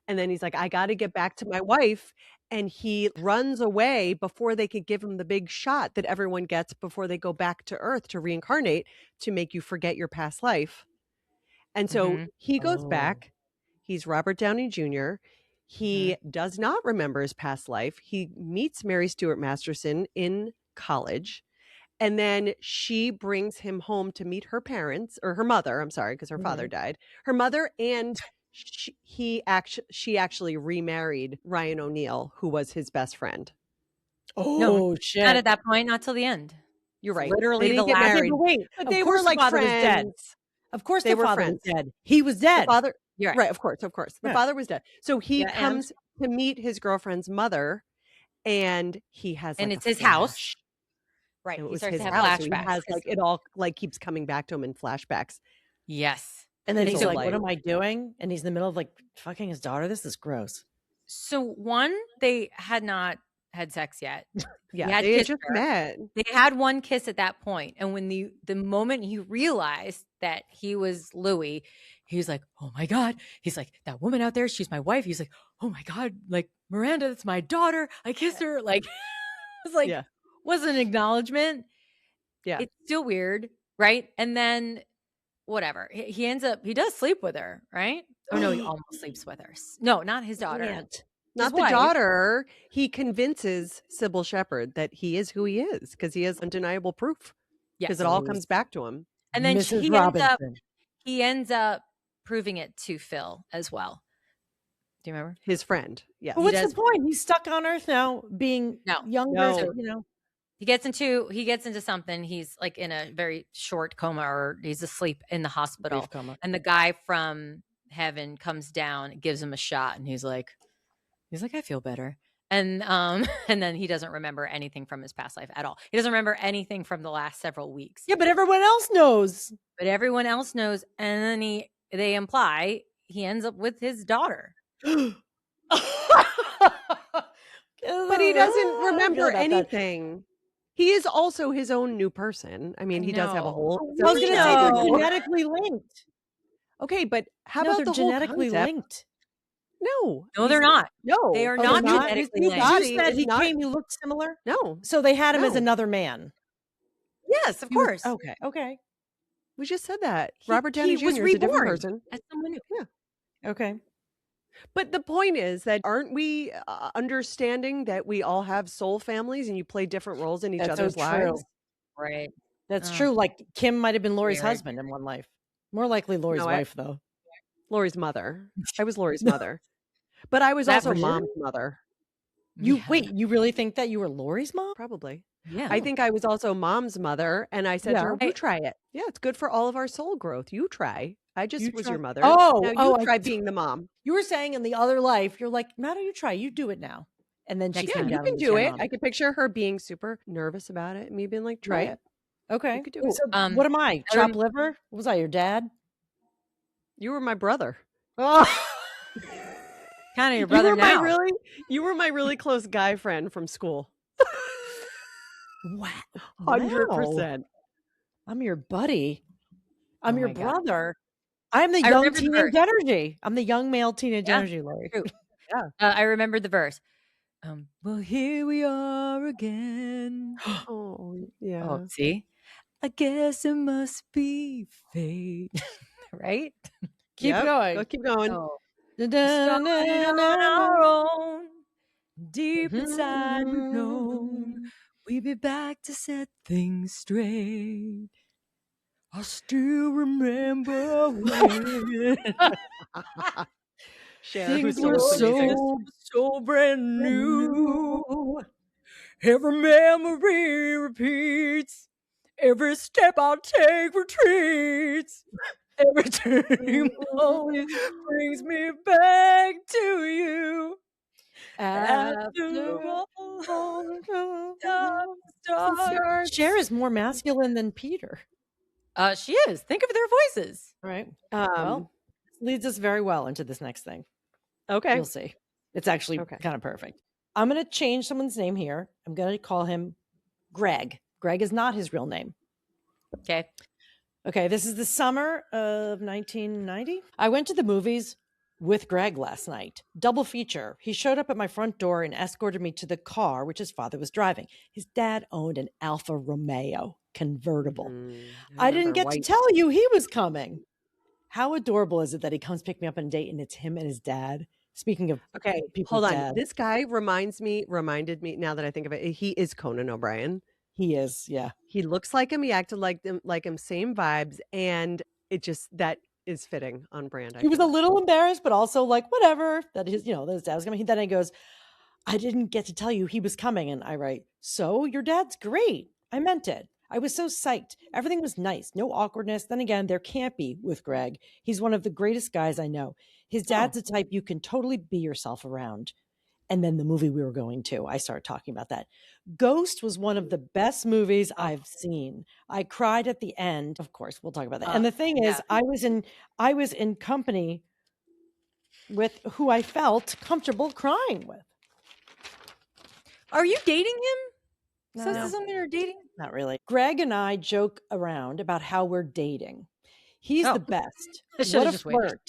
And then he's like, I got to get back to my wife. And he runs away before they could give him the big shot that everyone gets before they go back to Earth to reincarnate to make you forget your past life. And so Mhm. he goes Oh. back. He's Robert Downey Jr. He does not remember his past life. He meets Mary Stuart Masterson in college. And then she brings him home to meet her parents, or her mother. I'm sorry, because her father died. Her mother, and she actually remarried Ryan O'Neal, who was his best friend. Oh, shit. Not at that point, not till the end. You're It's right. literally They the didn't get last. married. But wait, But of they course were like the father was dead. friends. Of course They the were father friends. was dead. He was The dead. father, You're right. right? Of course. The Yeah. father was dead. So he Yeah, and? comes to meet his girlfriend's mother, and he has And like it's a his house. flash. Right. It He was starts his to have house. So he flashbacks. has like it all like keeps coming back to him in flashbacks. Yes. And then His he's old like, what life. am I doing? And he's in the middle of like fucking his daughter. This is gross. So one, they had not had sex yet. Yeah, had they had kissed just her. met. They had one kiss at that point, and when the moment he realized that he was Louis, he was like, "Oh my god!" He's like, "That woman out there, she's my wife." He's like, "Oh my god, like Miranda, that's my daughter. I kissed her." Like, it was like, Yeah. was an acknowledgement. Yeah. It's still weird, right? And then whatever, he ends up, he does sleep with her, right? Oh no, he almost sleeps with her. No, not his daughter. Can't. Not the wife. daughter. He convinces Sybil Shepherd that he is who he is because he has undeniable proof. Yes. Because it all comes back to him. And then Mrs. he Robinson. ends up proving it to Phil as well. Do you remember? His friend. Yes. But what's the point? He's stuck on Earth now, being younger. No. So, you know. He gets into something. He's like in a very short coma, or he's asleep in the hospital. Brief coma. And the guy from heaven comes down, gives him a shot, and he's like, I feel better. And and then he doesn't remember anything from his past life at all. He doesn't remember anything from the last several weeks. Yeah, but everyone else knows. But everyone else knows, and then they imply he ends up with his daughter. But he doesn't remember anything. He is also his own new person. I mean, he does have a whole. I was going to say they're genetically linked. Okay, but how No, about they're the whole genetically concept? linked. No, No, they're not. No, They are Oh, not they're not? genetically His linked. body You said is he not- came, he looked similar? No, So they had him as No. another man. Yes, of course. Okay. we just said that. He- Robert Downey he Jr. was is a different reborn. person. As someone new. Okay. But the point is that aren't we understanding that we all have soul families and you play different roles in each That's so other's true. lives? Right. That's Oh. true. Like Kim might have been Lori's Weird. husband in one life. More likely Lori's No, wife, though. Lori's mother. I was Lori's mother. But I was That also for sure? mom's mother. You Yeah. wait, you really think that you were Lori's mom? Probably. Yeah. I think I was also mom's mother. And I said to Yeah. her, you try it. Yeah, it's good for all of our soul growth. You try. I just You was try- your mother. Oh, now you oh, I- try being the mom. You were saying in the other life, you're like, Matter, you try, you do it now. And then she Next came time. down You can and was do your it. mom. I could picture her being super nervous about it and me being like, try Right. it. Okay. You could do it. So Um, what am I? I Chopped liver? What was I, your dad? You were my brother. Oh, kind of your brother now. You were my really close guy friend from school. wow. 100%. I'm your buddy. I'm Oh your my God. brother. I'm the I young remember the teenage verse. energy. I'm the young male teenage Yeah. energy, Lori. True. I remembered the verse. Well, here we are again. Oh, yeah. Oh, see? I guess it must be fate. Right? Keep Yep. going. Keep going. Oh. Da-da-na-na-na. Started on our own. Deep Mm-hmm. inside we've known we'd be back to set things straight. I still remember when Cher, who Things still were looks amazing. so brand new. Every memory repeats. Every step I take retreats. Every dream always brings me back to you. After Stars. Cher is more masculine than Peter. She is. Think of their voices. Right. Well, leads us very well into this next thing. Okay. You'll see. It's actually kind of perfect. I'm going to change someone's name here. I'm going to call him Greg. Greg is not his real name. Okay. Okay. This is the summer of 1990. I went to the movies with Greg last night. Double feature. He showed up at my front door and escorted me to the car which his father was driving. His dad owned an Alfa Romeo convertible. I didn't get to tell you he was coming. How adorable is it that he comes pick me up on a date and it's him and his dad? Speaking of hold on. dad. This guy reminded me, now that I think of it, he is Conan O'Brien. He is, yeah. He looks like him. He acted like him, same vibes. And it just, that is fitting on brand. He was a little embarrassed, but also like, whatever, that his, that his dad was coming. Then he goes, I didn't get to tell you he was coming. And I write, so your dad's great. I meant it. I was so psyched. Everything was nice. No awkwardness. Then again, there can't be with Greg. He's one of the greatest guys I know. His dad's a type you can totally be yourself around. And then the movie we were going to, I started talking about that. Ghost was one of the best movies I've seen. I cried at the end. Of course, we'll talk about that. And the thing is, I was in company with who I felt comfortable crying with. Are you dating him? No. So is this something you're dating? Not really. Greg and I joke around about how we're dating. He's the best. What a flirt.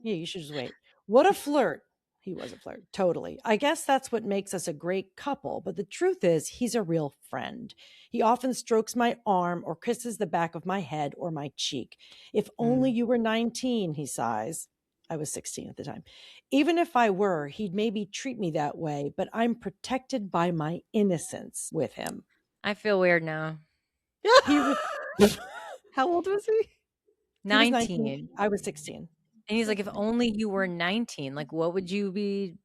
Yeah, you should just wait. What a flirt. He was a flirt. Totally. I guess that's what makes us a great couple. But the truth is, he's a real friend. He often strokes my arm or kisses the back of my head or my cheek. If only you were 19, he sighs. I was 16 at the time. Even if I were, he'd maybe treat me that way, but I'm protected by my innocence with him. I feel weird now. He was, how old was he? 19. I was 16. And he's like, if only you were 19, like what would you be?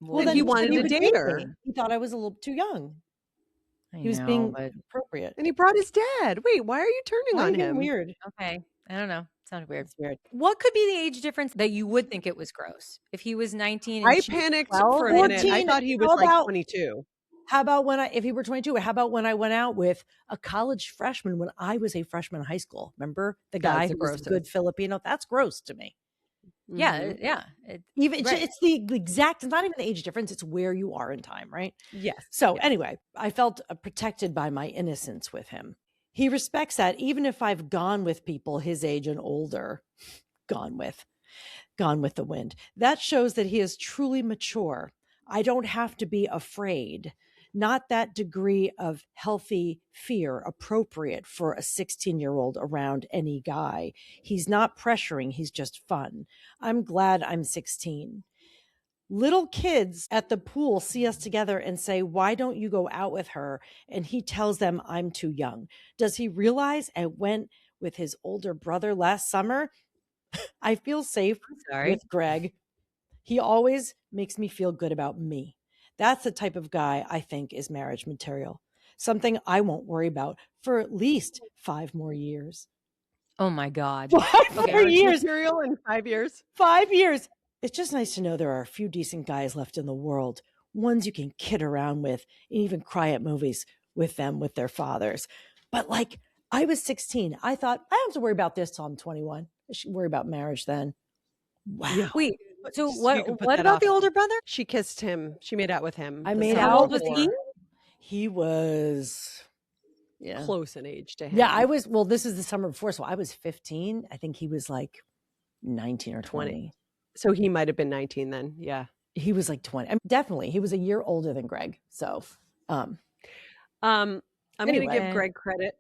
Well, then he wanted to date her. He thought I was a little too young. He was being appropriate. And he brought his dad. Wait, why are you turning on him? Weird. Okay. I don't know. Sounded weird. It's weird. What could be the age difference that you would think it was gross? If he was 19 and I she was panicked 12? for a minute. I thought he was like 22. How about if he were 22? How about when I went out with a college freshman when I was a freshman in high school? Remember the guy who was a good Filipino? That's gross to me. Yeah, yeah. It's the exact, it's not even the age difference. It's where you are in time, right? Yes. So anyway, I felt protected by my innocence with him. He respects that even if I've gone with people his age and older, gone with the wind. That shows that he is truly mature. I don't have to be afraid. Not that degree of healthy fear appropriate for a 16-year-old around any guy. He's not pressuring. He's just fun. I'm glad I'm 16. Little kids at the pool see us together and say, why don't you go out with her? And he tells them I'm too young. Does he realize I went with his older brother last summer? I feel safe with Greg. He always makes me feel good about me. That's the type of guy I think is marriage material. Something I won't worry about for at least 5 more years. Oh my God. 5 more years. Material in 5 years. 5 years. It's just nice to know there are a few decent guys left in the world. Ones you can kid around with and even cry at movies with them, with their fathers. But like, I was 16. I thought, I don't have to worry about this till I'm 21. I should worry about marriage then. Wow. Yeah. Wait. So what about the older brother? She kissed him. She made out with him. How old was he? He was close in age to him. Yeah, I was. Well, this is the summer before, so I was 15. I think he was like 19 or 20. So he might have been 19 then. Yeah, he was like 20. I mean, definitely, he was a year older than Greg. So, I'm going to give Greg credit.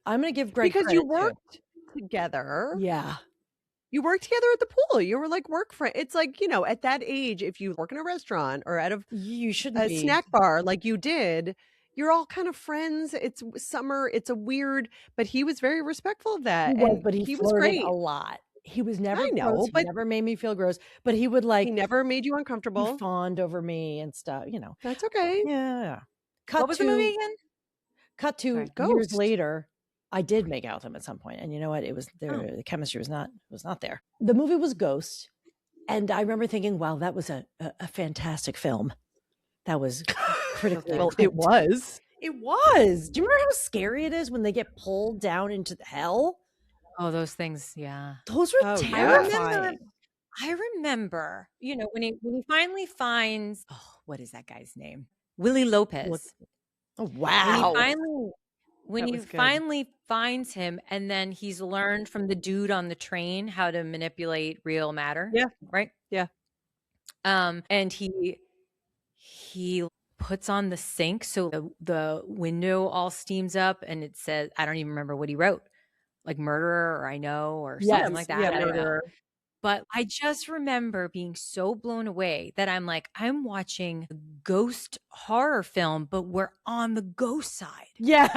I'm going to give Greg because credit you worked together. Yeah. You worked together at the pool. You were like work friends. It's like, at that age, if you work in a restaurant or at you shouldn't be. Snack bar like you did, you're all kind of friends. It's summer. It's but he was very respectful of that. But he was great a lot. He was never gross. He never made me feel gross. But he would he never made you uncomfortable. He fawned over me and stuff. That's okay. Yeah. What was the movie again? Cut to years later. I did make out with him at some point, and you know what? It was there. The chemistry was not there. The movie was Ghost, and I remember thinking, "Wow, that was a fantastic film." That was critically Well, it acclaimed. was. It was. Do you remember how scary it is when they get pulled down into hell? Oh, those things, yeah. Those were Oh, yeah. terrifying. I remember, when he finally finds, what is that guy's name? Willie Lopez. Oh, When wow. when That he was good. finally finds him, and then he's learned from the dude on the train how to manipulate real matter. Yeah. Right. Yeah. And he puts on the sink so the window all steams up, and it says, I don't even remember what he wrote, like murderer, or I know, or something like that. Yeah, I don't know. murderer. But I just remember being so blown away that I'm like, I'm watching a ghost horror film, but we're on the ghost side. Yeah.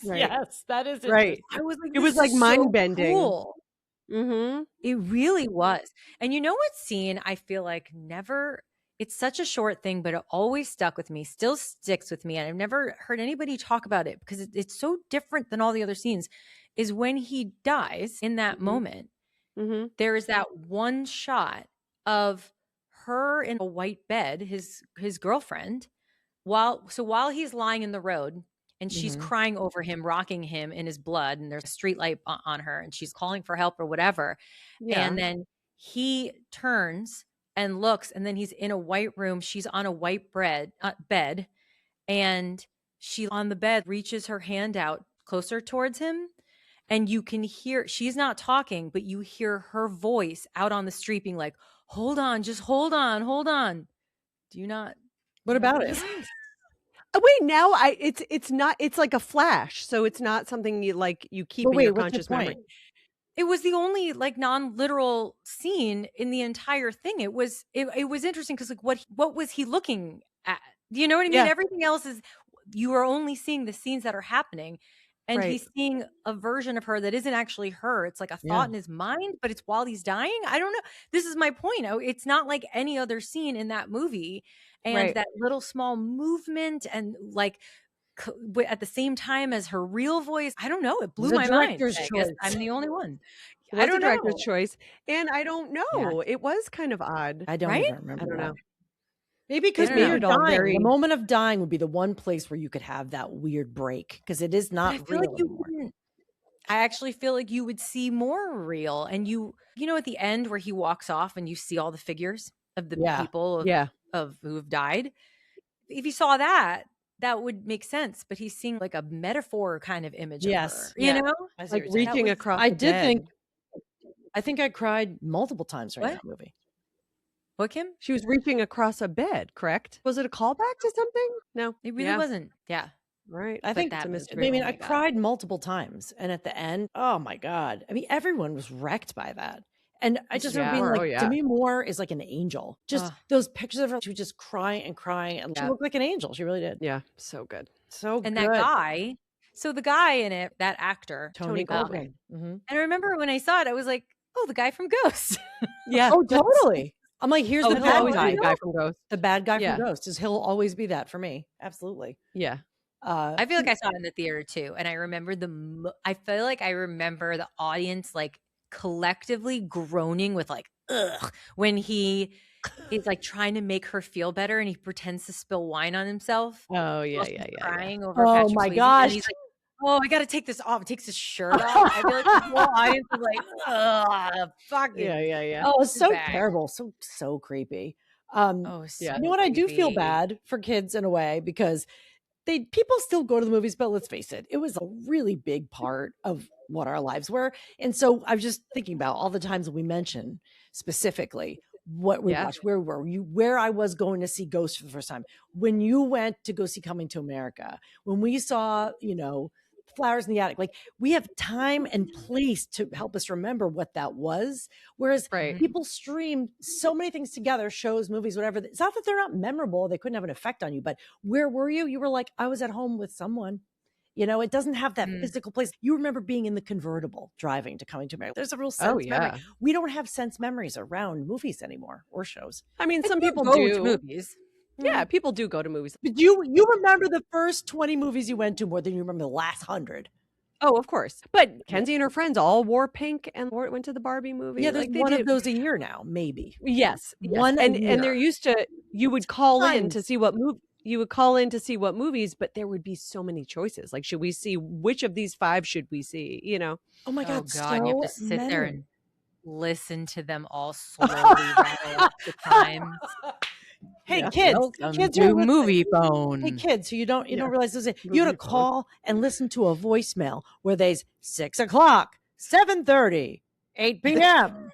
Right. Yes, that is Right. I was like, It was this like is so mind-bending. cool. Mm-hmm. It really was. And you know what scene I feel like never, it's such a short thing, but it always stuck with me, still sticks with me. And I've never heard anybody talk about it because it's so different than all the other scenes, is when he dies in that moment. Mm-hmm. There is that one shot of her in a white bed, his girlfriend, while he's lying in the road and she's crying over him, rocking him in his blood, and there's a street light on her and she's calling for help or whatever. Yeah. And then he turns and looks, and then he's in a white room. She's on a white bed, and she on the bed reaches her hand out closer towards him. And you can hear, she's not talking, but you hear her voice out on the street being like, hold on, just hold on, hold on. Do you not? What about it? Wait, now it's not, it's like a flash, so it's not something you keep But in wait, your what's your conscious memory. point? It was the only like non-literal scene in the entire thing. It was interesting because like what was he looking at? Do you know what I mean? Yeah. Everything else is, you are only seeing the scenes that are happening. And Right. he's seeing a version of her that isn't actually her. It's like a thought in his mind, but it's while he's dying. I don't know. This is my point. It's not like any other scene in that movie. And Right. that little small movement, and like at the same time as her real voice, I don't know. It blew was a my mind. director's I guess choice. I'm the only one. It I was don't a director's know. choice, and I don't know. It was kind of odd. I don't Right? even remember. I don't that. know. Maybe because I when don't you're know. Made it all dying, very- the moment of dying would be the one place where you could have that weird break, because it is But not I feel real like you anymore. wouldn't. I actually feel like you would see more real, and you know at the end where he walks off and you see all the figures of the Yeah. people Yeah. of who have died. If you saw that, that would make sense. But he's seeing like a metaphor kind of image Yes. of her. Yeah. You know? I see what Like you're saying. reaching was- across I the did bed. think. I think I cried multiple times during What? that movie. What, Kim? She was reaching across a bed, correct? Was it a callback to something? No. It really Yeah. wasn't. Yeah. Right. I But think that it's a movie- mystery. I mean, Oh I my God. cried multiple times, and at the end, oh my god! I mean, everyone was wrecked by that, and I just remember Yeah. being like, Oh, yeah. Demi Moore is like an angel. Just Ugh. those pictures of her, she was just crying and crying, and she Yeah. looked like an angel. She really did. Yeah. So good. So And good. that guy. So the guy in it, that actor, Tony Goldwyn. Goldwyn. Mhm. And I remember when I saw it, I was like, oh, the guy from Ghost. Yeah. Oh, totally. I'm like, here's Oh, the he'll bad always guy. be the guy from Ghost. The bad guy Yeah. from Ghost is he'll always be that for me. Absolutely. Yeah. I feel like I saw it in the theater too, and I remember I feel like I remember the audience like collectively groaning with like ugh when he is like trying to make her feel better, and he pretends to spill wine on himself. Oh, yeah. while Yeah. she's Yeah. crying over Oh Patrick my Swayze, gosh. and he's like, "Oh, I got to take this off." He takes his shirt off. I feel like the whole audience is like, "Ugh, fucking." Yeah. Yeah. Yeah. Oh, it's so bad. terrible. So creepy. Oh, so You know what? I do feel creepy. bad for kids in a way, because people still go to the movies, but let's face it, it was a really big part of what our lives were. And so I was just thinking about all the times we mentioned specifically what we Yeah. watched, where I was going to see Ghost for the first time, when you went to go see Coming to America, when we saw, Flowers in the Attic. Like, we have time and place to help us remember what that was. Whereas Right. people stream so many things together, shows, movies, whatever. It's not that they're not memorable. They couldn't have an effect on you, but where were you? You were like, I was at home with someone. It doesn't have that physical place. You remember being in the convertible driving to Coming to America. There's a real sense Oh, memory. yeah. We don't have sense memories around movies anymore or shows. I mean, some people Go to do. movies. Yeah. People do go to movies. But you remember the first 20 movies you went to more than you remember the last 100. Oh, of course. But Kenzie and her friends all wore pink and went to the Barbie movie. Yeah, there's Like, they one of did. those a year now, maybe. Yes, One a and year. there used to, you would call in to Tons. see what you would call in to see what movies, but there would be so many choices. Like, should we see, which of these 5 should we see? You know? Oh my Oh God, God, you have to so sit there many. and listen to them all slowly rattle off the times. Hey, Yeah. kids, Welcome kids to are listening. MovieFone. Hey, kids, so you don't Yeah. realize this. You had to MovieFone. call and listen to a voicemail where they's 6 o'clock, 7:30, 8 p.m.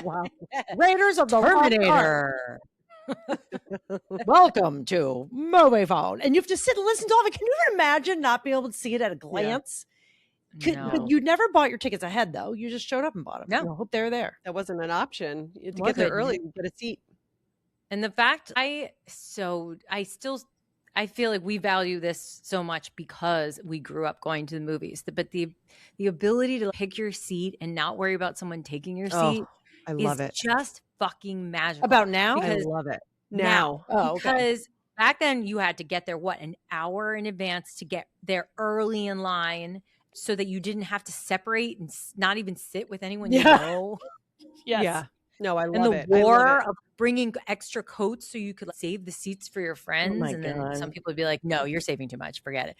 Wow. Raiders of the Lost Ark. Terminator. Welcome to MovieFone. And you have to sit and listen to all of it. Can you even imagine not being able to see it at a glance? No. But you never bought your tickets ahead, though. You just showed up and bought them. No. You hope they're there. That wasn't an option. You had to Was get there it? early and get a seat. And the fact I feel like we value this so much because we grew up going to the movies. But the ability to pick your seat and not worry about someone taking your seat I love is it. just fucking magical. About now? I Because love it. now. Oh, okay. Because back then you had to get there, an hour in advance to get there early in line so that you didn't have to separate and not even sit with anyone you know. Yes. Yeah. No, I And love the it. I love war it. of bringing extra coats so you could save the seats for your friends. my And then God. some people would be like, no, you're saving too much. Forget it.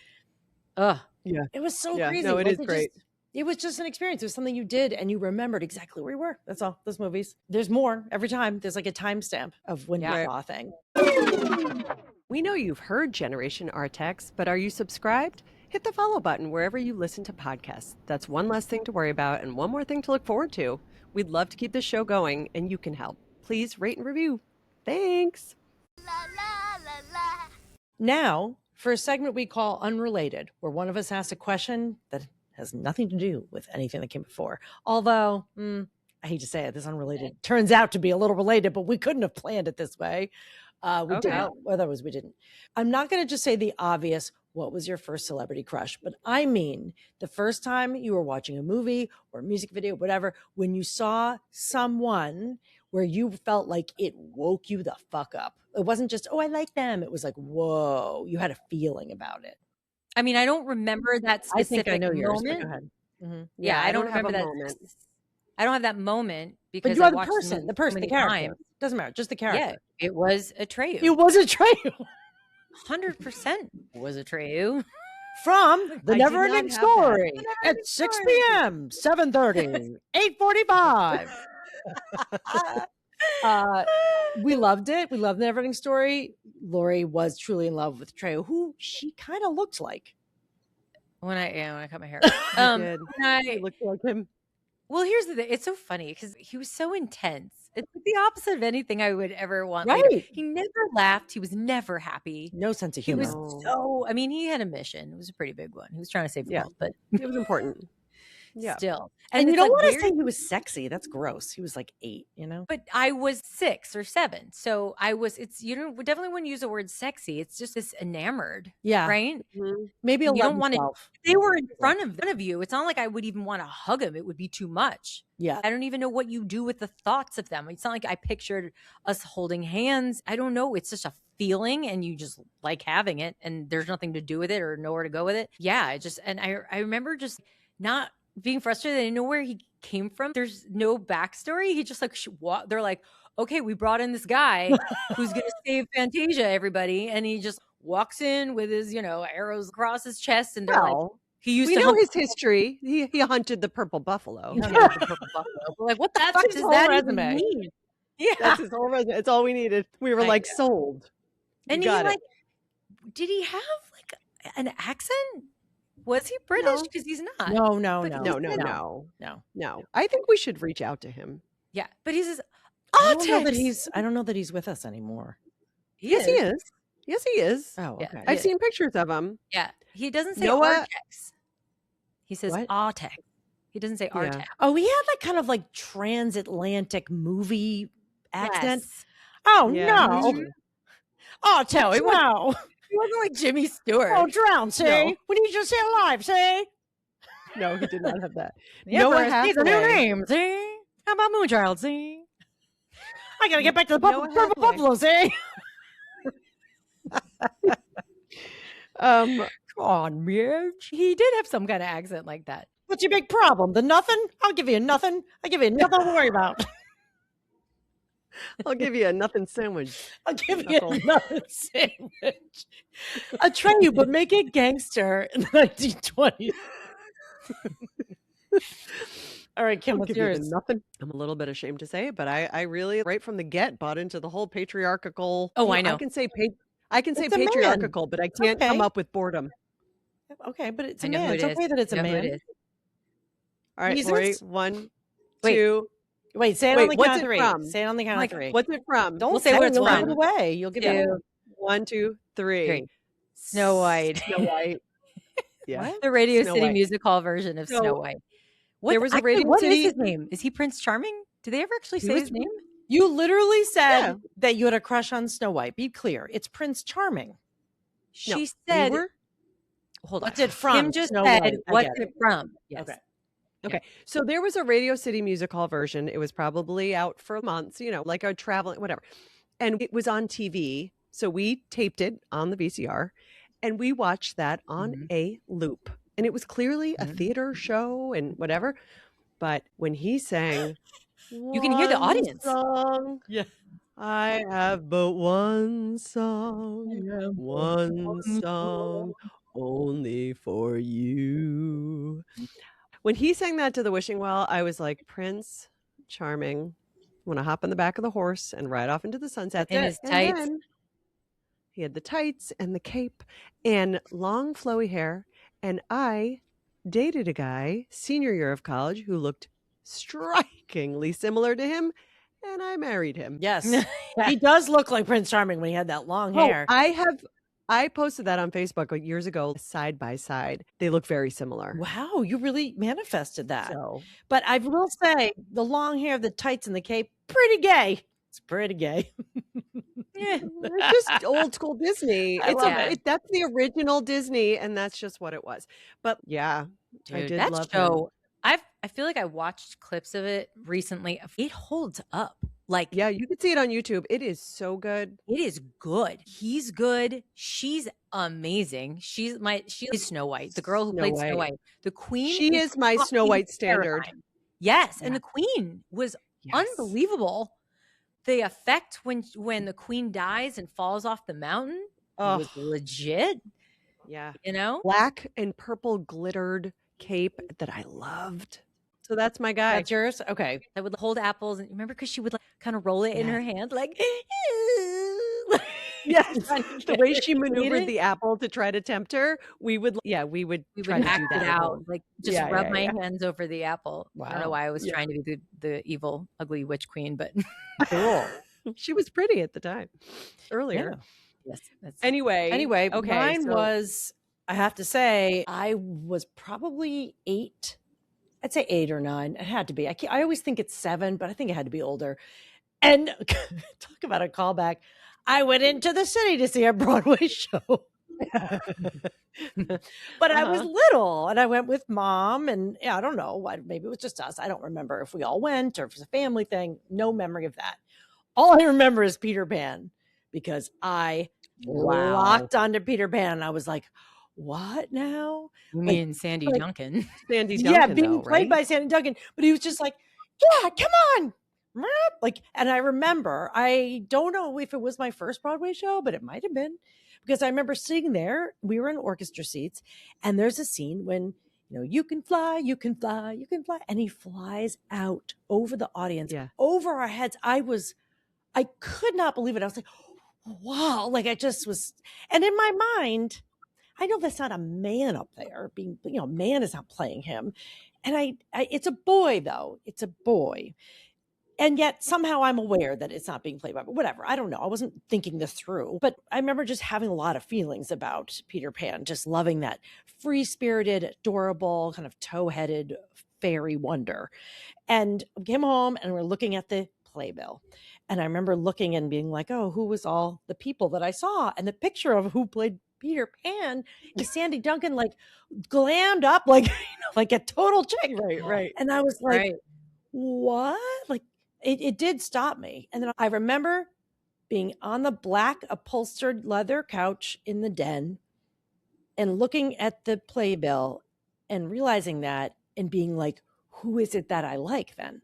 Ugh. It was so Yeah. crazy. No, it is Wasn't great. it was just an experience. It was something you did and you remembered exactly where you were. That's all. Those movies. There's more every time. There's like a timestamp of when you Yeah. saw a thing. We know you've heard Generation Artax, but are you subscribed? Hit the follow button wherever you listen to podcasts. That's one less thing to worry about and one more thing to look forward to. We'd love to keep this show going, and you can help. Please rate and review. Thanks. La la la la. Now, for a segment we call Unrelated, where one of us asks a question that has nothing to do with anything that came before. Although, I hate to say it, this unrelated turns out to be a little related, but we couldn't have planned it this way. We didn't. Well, that was we didn't. I'm not going to just say the obvious, what was your first celebrity crush? But I mean, the first time you were watching a movie or a music video, whatever, when you saw someone where you felt like it woke you the fuck up. It wasn't just, oh, I like them. It was like, whoa, you had a feeling about it. I mean, I don't remember that I specific think I know yours, but moment. go ahead. Mhm. Yeah, I don't have remember a that. moment. I don't have that moment because But you I are the watched person, movie the so person, the many character. times. Doesn't matter, just the Yeah, character. it was Atreyu. It was Atreyu 100% was Atreyu. from The I did Never not Ending have that. Story The Never at Ending 6 Story. p.m., 7:30, 8:45. We loved it. We loved The Never Ending Story. Lori was truly in love with Atreyu, who she kind of looked like. When I cut my hair. You did. when You I, looked like him. well, here's the thing. It's so funny because he was so intense. It's like the opposite of anything I would ever want. Later. Right. He never laughed. He was never happy. No sense of He humor. was so. I mean, he had a mission. It was a pretty big one. He was trying to save the Yeah. world, but It was important. Yeah. still. and you it's, don't like, want to weird. say he was sexy. That's gross. He was like 8, you know? But I was 6 or 7, so I was. It's we definitely wouldn't use the word sexy. It's just this enamored, Yeah. right? Mhm. Maybe You 11, don't wanna- 12. If they were in front of you. It's not like I would even want to hug him. It would be too much. Yeah. I don't even know what you do with the thoughts of them. It's not like I pictured us holding hands. I don't know. It's just a feeling and you just like having it and there's nothing to do with it or nowhere to go with it. Yeah, I remember just not being frustrated. I didn't know where he came from. There's no backstory. He just like they're like, okay, we brought in this guy who's gonna save Fantasia, everybody, and he just walks in with his arrows across his chest, and they're like, Well, he used we to know hunt his history. He hunted the purple buffalo. the purple buffalo. We're like, what the That's fuck his does whole that resume. even mean? Yeah, That's his whole resume. It's all we needed. We were I like know. sold. and You he got it. like, did he have like an accent? Was he British? No. Because he's not. No. But No. I think we should reach out to him. Yeah, but he says, I don't know that Artax. I don't know that he's with us anymore. Yes, he is. Yes, he is. Oh, Yeah. okay. I've seen pictures of him. Yeah, he doesn't say Noah- Artax. He says What? Artax. He doesn't say Yeah. Artax. Oh, he had that kind of like transatlantic movie accent. Yes. Oh Yeah. no. Mhm. Oh, Terry, wow. He wasn't like Jimmy Stewart. Oh, drown, see? No. We need you to stay alive, see? No, he did not have that. Yeah, Noah he's a new Hathaway. name. See? How about Moonchild? See? I gotta get back to the Noah purple Hathaway. buffalo, see? Um, on, Mitch. He did have some kind of accent like that. What's your big problem? The nothing? I'll give you nothing. I'll give you nothing to worry about. I'll give you a nothing sandwich. I'll give Knuckle. you another sandwich. Atreyu, but make it gangster in the 1920s. All right, Kim, I'll what's give you the yours? nothing. I'm a little bit ashamed to say it, but I really, right from the get, bought into the whole patriarchal. Oh, I know. I can say It's a man. patriarchal, but I can't come okay. up with boredom. Okay, but it's I a know man. who It's it okay is. that it's a I know who man. it is. All right, Jesus. Lori. 1, Wait. 2. Wait, say it on Wait, the what's count of it three. from? Say it on the count of three. What's it from? Don't We'll say say what it. it's You'll give from. it away. You'll give it away. 2, 1, 2, 3. 3. Snow White. Snow White. Yeah. What? The Radio Snow City White. Music Hall version of So, Snow White. there was a actually, Radio what is City- his name? Is he Prince Charming? Did they ever actually He say was- his name? You literally said Yeah. that you had a crush on Snow White. Be clear. It's Prince Charming. She No, we said, were- hold on. What's it from? Kim just Snow said, White. I what's get it from? Yes. Okay. Okay. So there was a Radio City Music Hall version. It was probably out for months, like a traveling, whatever. And it was on TV. So we taped it on the VCR and we watched that on Mhm. a loop. And it was clearly a Mhm. theater show and whatever. But when he sang, You can hear the "One audience." Song, Yeah. I have but one song, one one song only for you. When he sang that to the wishing well, I was like, Prince Charming. Want to hop on the back of the horse and ride off into the sunset. In his And tights. then he had the tights and the cape and long flowy hair. And I dated a guy, senior year of college, who looked strikingly similar to him. And I married him. Yes. He does look like Prince Charming when he had that long Oh, hair. I posted that on Facebook years ago, side by side. They look very similar. Wow, you really manifested that. So But I will say the long hair, the tights, and the cape, pretty gay. It's pretty gay. Yeah. it's just old school Disney. I love it. That's the original Disney, and that's just what it was. But yeah, I Dude, did that love him. show, I feel like I watched clips of it recently. It holds up. Like, Yeah, you can see it on YouTube. It is so good. it is good. He's good. She's amazing. She is Snow White, the girl who Snow played White. Snow White. The queen. She is my Snow fucking White standard. terrifying. Yes, and Yeah. the queen was Yes. unbelievable. The effect when the queen dies and falls off the mountain Oh, was legit. yeah. You know, Black and purple glittered cape that I loved. So that's my guy. That's yours? Okay. I would hold apples, and remember because she would like kind of roll it in Yeah. her hand, like. Yes, trying to the get way her she to eat maneuvered it. the apple to try to tempt her, we would try We would to do act that it at out, home. like just Yeah, rub yeah, my yeah. hands over the apple. I don't know Wow. why I was Yeah. trying to be the evil, ugly witch queen, but Cool. She was pretty at the time, earlier. yes, that's Anyway, Okay, mine so- was, I have to say, I was probably 8. I'd say 8 or 9. It had to be. I always think it's 7, but I think it had to be older. And talk about a callback. I went into the city to see a Broadway show. But I was little and I went with mom and I don't know, maybe it was just us. I don't remember if we all went or if it was a family thing. No memory of that. All I remember is Peter Pan because I locked onto Peter Pan and I was like, what now? You like- mean Sandy like- Duncan? Sandy Duncan, Yeah, being though, played right? by Sandy Duncan. But he was just like, yeah, come on. Like, and I remember, I don't know if it was my first Broadway show, but it might have been because I remember sitting there. We were in orchestra seats, and there's a scene when, you can fly, you can fly, you can fly. And he flies out over the audience, Yeah. over our heads. I could not believe it. I was like, wow. Like I just was, and in my mind, I know that's not a man up there being, man is not playing him. And it's a boy though. It's a boy. And yet somehow I'm aware that it's not being played by, but whatever. I don't know. I wasn't thinking this through, but I remember just having a lot of feelings about Peter Pan, just loving that free-spirited, adorable, kind of tow-headed fairy wonder. And we came home and we're looking at the playbill. And I remember looking and being like, oh, who was all the people that I saw? And the picture of who played Peter Pan is Sandy Duncan, like glammed up, like, like a total chick. Right. And I was like, Right. what? Like, it did stop me. And then I remember being on the black upholstered leather couch in the den and looking at the playbill and realizing that and being like, who is it that I like then?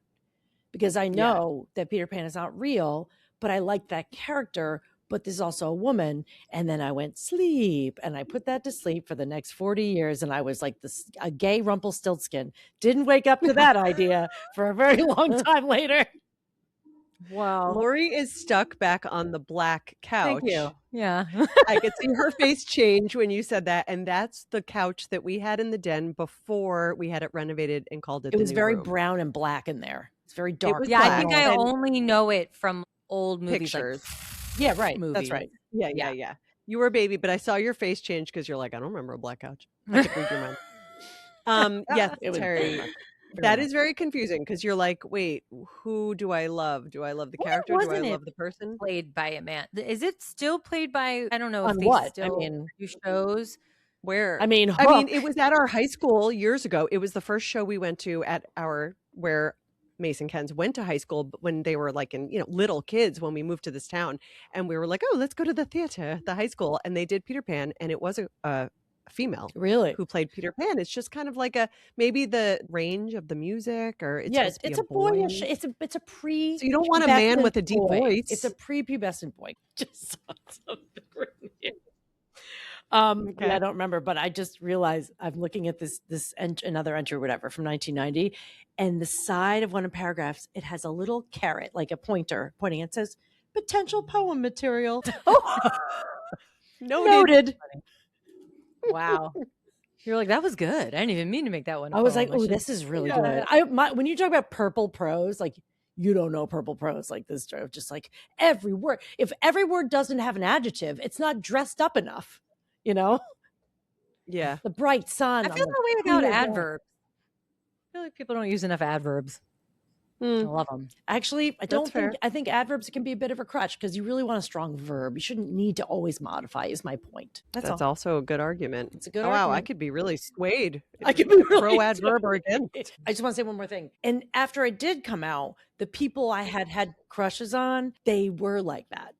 Because I know that Peter Pan is not real, but I like that character, but there's also a woman. And then I went sleep, and I put that to sleep for the next 40 years. And I was like a gay Rumpelstiltskin. Didn't wake up to that idea for a very long time later. Wow. Lori is stuck back on the black couch. Thank you. Yeah. I could see her face change when you said that. And that's the couch that we had in the den before we had it renovated and called it It was the new very room. brown and black in there. It's very dark. was Yeah, I black. think I And only know it from old movies. pictures. Yeah, right. Movies. That's right. Yeah. You were a baby, but I saw your face change because you're like, I don't remember a black couch. I could read your mind. Yes, It was Terry. That is very confusing because you're like, wait, who do I love? Do I love the character? Do I wasn't it love the person? Played by a man. Is it still played by? I don't know. On if they what? I Still mean, do shows. Where? I mean, it was at our high school years ago. It was the first show we went to at where Mason Kens went to high school, but when they were like little kids when we moved to this town, and we were like, oh, let's go to the theater at the high school, and they did Peter Pan, and it was a female really? who played Peter Pan. It's just kind of like maybe the range of the music, or it's Yes, supposed to be it's a boyish. It's a pre. So you don't want a man with a deep boy. voice. It's a pre-pubescent boy. Just saw something written here. Okay. Yeah, I don't remember, but I just realized I'm looking at this another entry or whatever from 1990, and the side of one of the paragraphs, it has a little carrot, like a pointer pointing. It says potential poem material. Noted. Wow. You're like, that was good. I didn't even mean to make that one. I was like, oh, this is really good. When you talk about purple prose, like you don't know purple prose like this, just like every word. If every word doesn't have an adjective, it's not dressed up enough, Yeah. The bright sun. I feel that way about adverbs. I feel like people don't use enough adverbs. I love them. Actually, I think adverbs can be a bit of a crutch because you really want a strong verb. You shouldn't need to always modify, is my point. That's all. Also a good argument. It's a good Wow, I argument. could be really swayed. I could be really pro adverb or against. I just want to say one more thing. And after it did come out, the people I had crushes on, they were like that.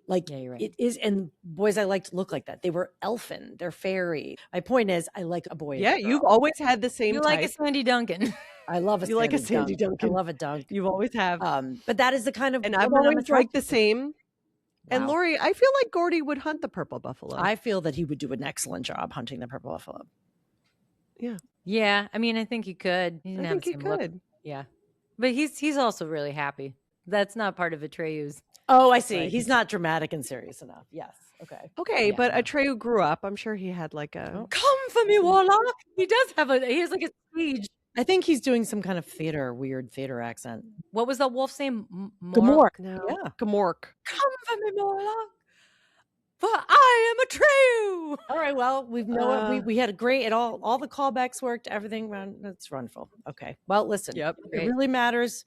Like, Yeah, you're right. it is, and boys I liked look like that. They were elfin, they're fairy. My point is, I like a boy. Yeah, and a you've girl. always had the same You type. like a Sandy Duncan. I love a You like a Sandy dunk. I Duncan. love a dunk. You've always have. But that is the kind of And I've woman I'm always liked the attracted to. same. And Wow. Lori, I feel like Gordy would hunt the purple buffalo. I feel that he would do an excellent job hunting the purple buffalo. Yeah, I mean, I think he could. He I didn't have think the he same look. could. Yeah, but he's also really happy. That's not part of Atreyu's. Oh, I see. Right. He's not dramatic and serious enough. Yes. Okay. Okay, Yeah, but no. Atreyu grew up. I'm sure he had like a. Come for me, Warlock. He has like a stage. I think he's doing some kind of weird theater accent. What was that wolf's name? Gamork. No. Yeah. Gamork. Come for me, Warlock. For I am Atreyu. All right. Well, we had a great. All the callbacks worked. Everything ran. That's wonderful. Okay. Well, listen. Yep. It Great. really matters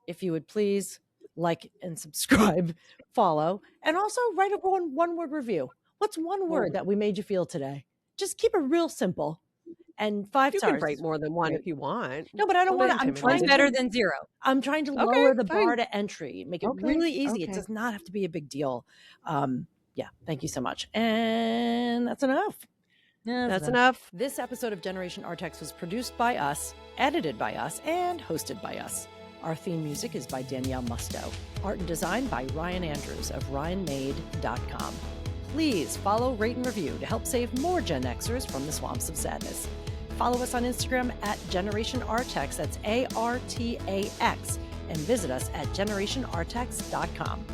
if you would please like and subscribe, follow, and also write a one word review. What's one word that we made you feel today? Just keep it real simple. And 5 You stars. can write more than one if you want. No, but I don't want to. I'm intimidating. trying One's to better than zero. I'm trying to Okay, lower the fine. bar to entry, make it Okay, really easy. It okay. does not have to be a big deal. Yeah, thank you so much. And that's enough. That's enough. This episode of Generation Artax was produced by us, edited by us, and hosted by us. Our theme music is by Danielle Musto. Art and design by Ryan Andrews of ryanmade.com. Please follow, rate, and review to help save more Gen Xers from the swamps of sadness. Follow us on Instagram at Generation Artax, that's ARTAX, and visit us at generationartax.com.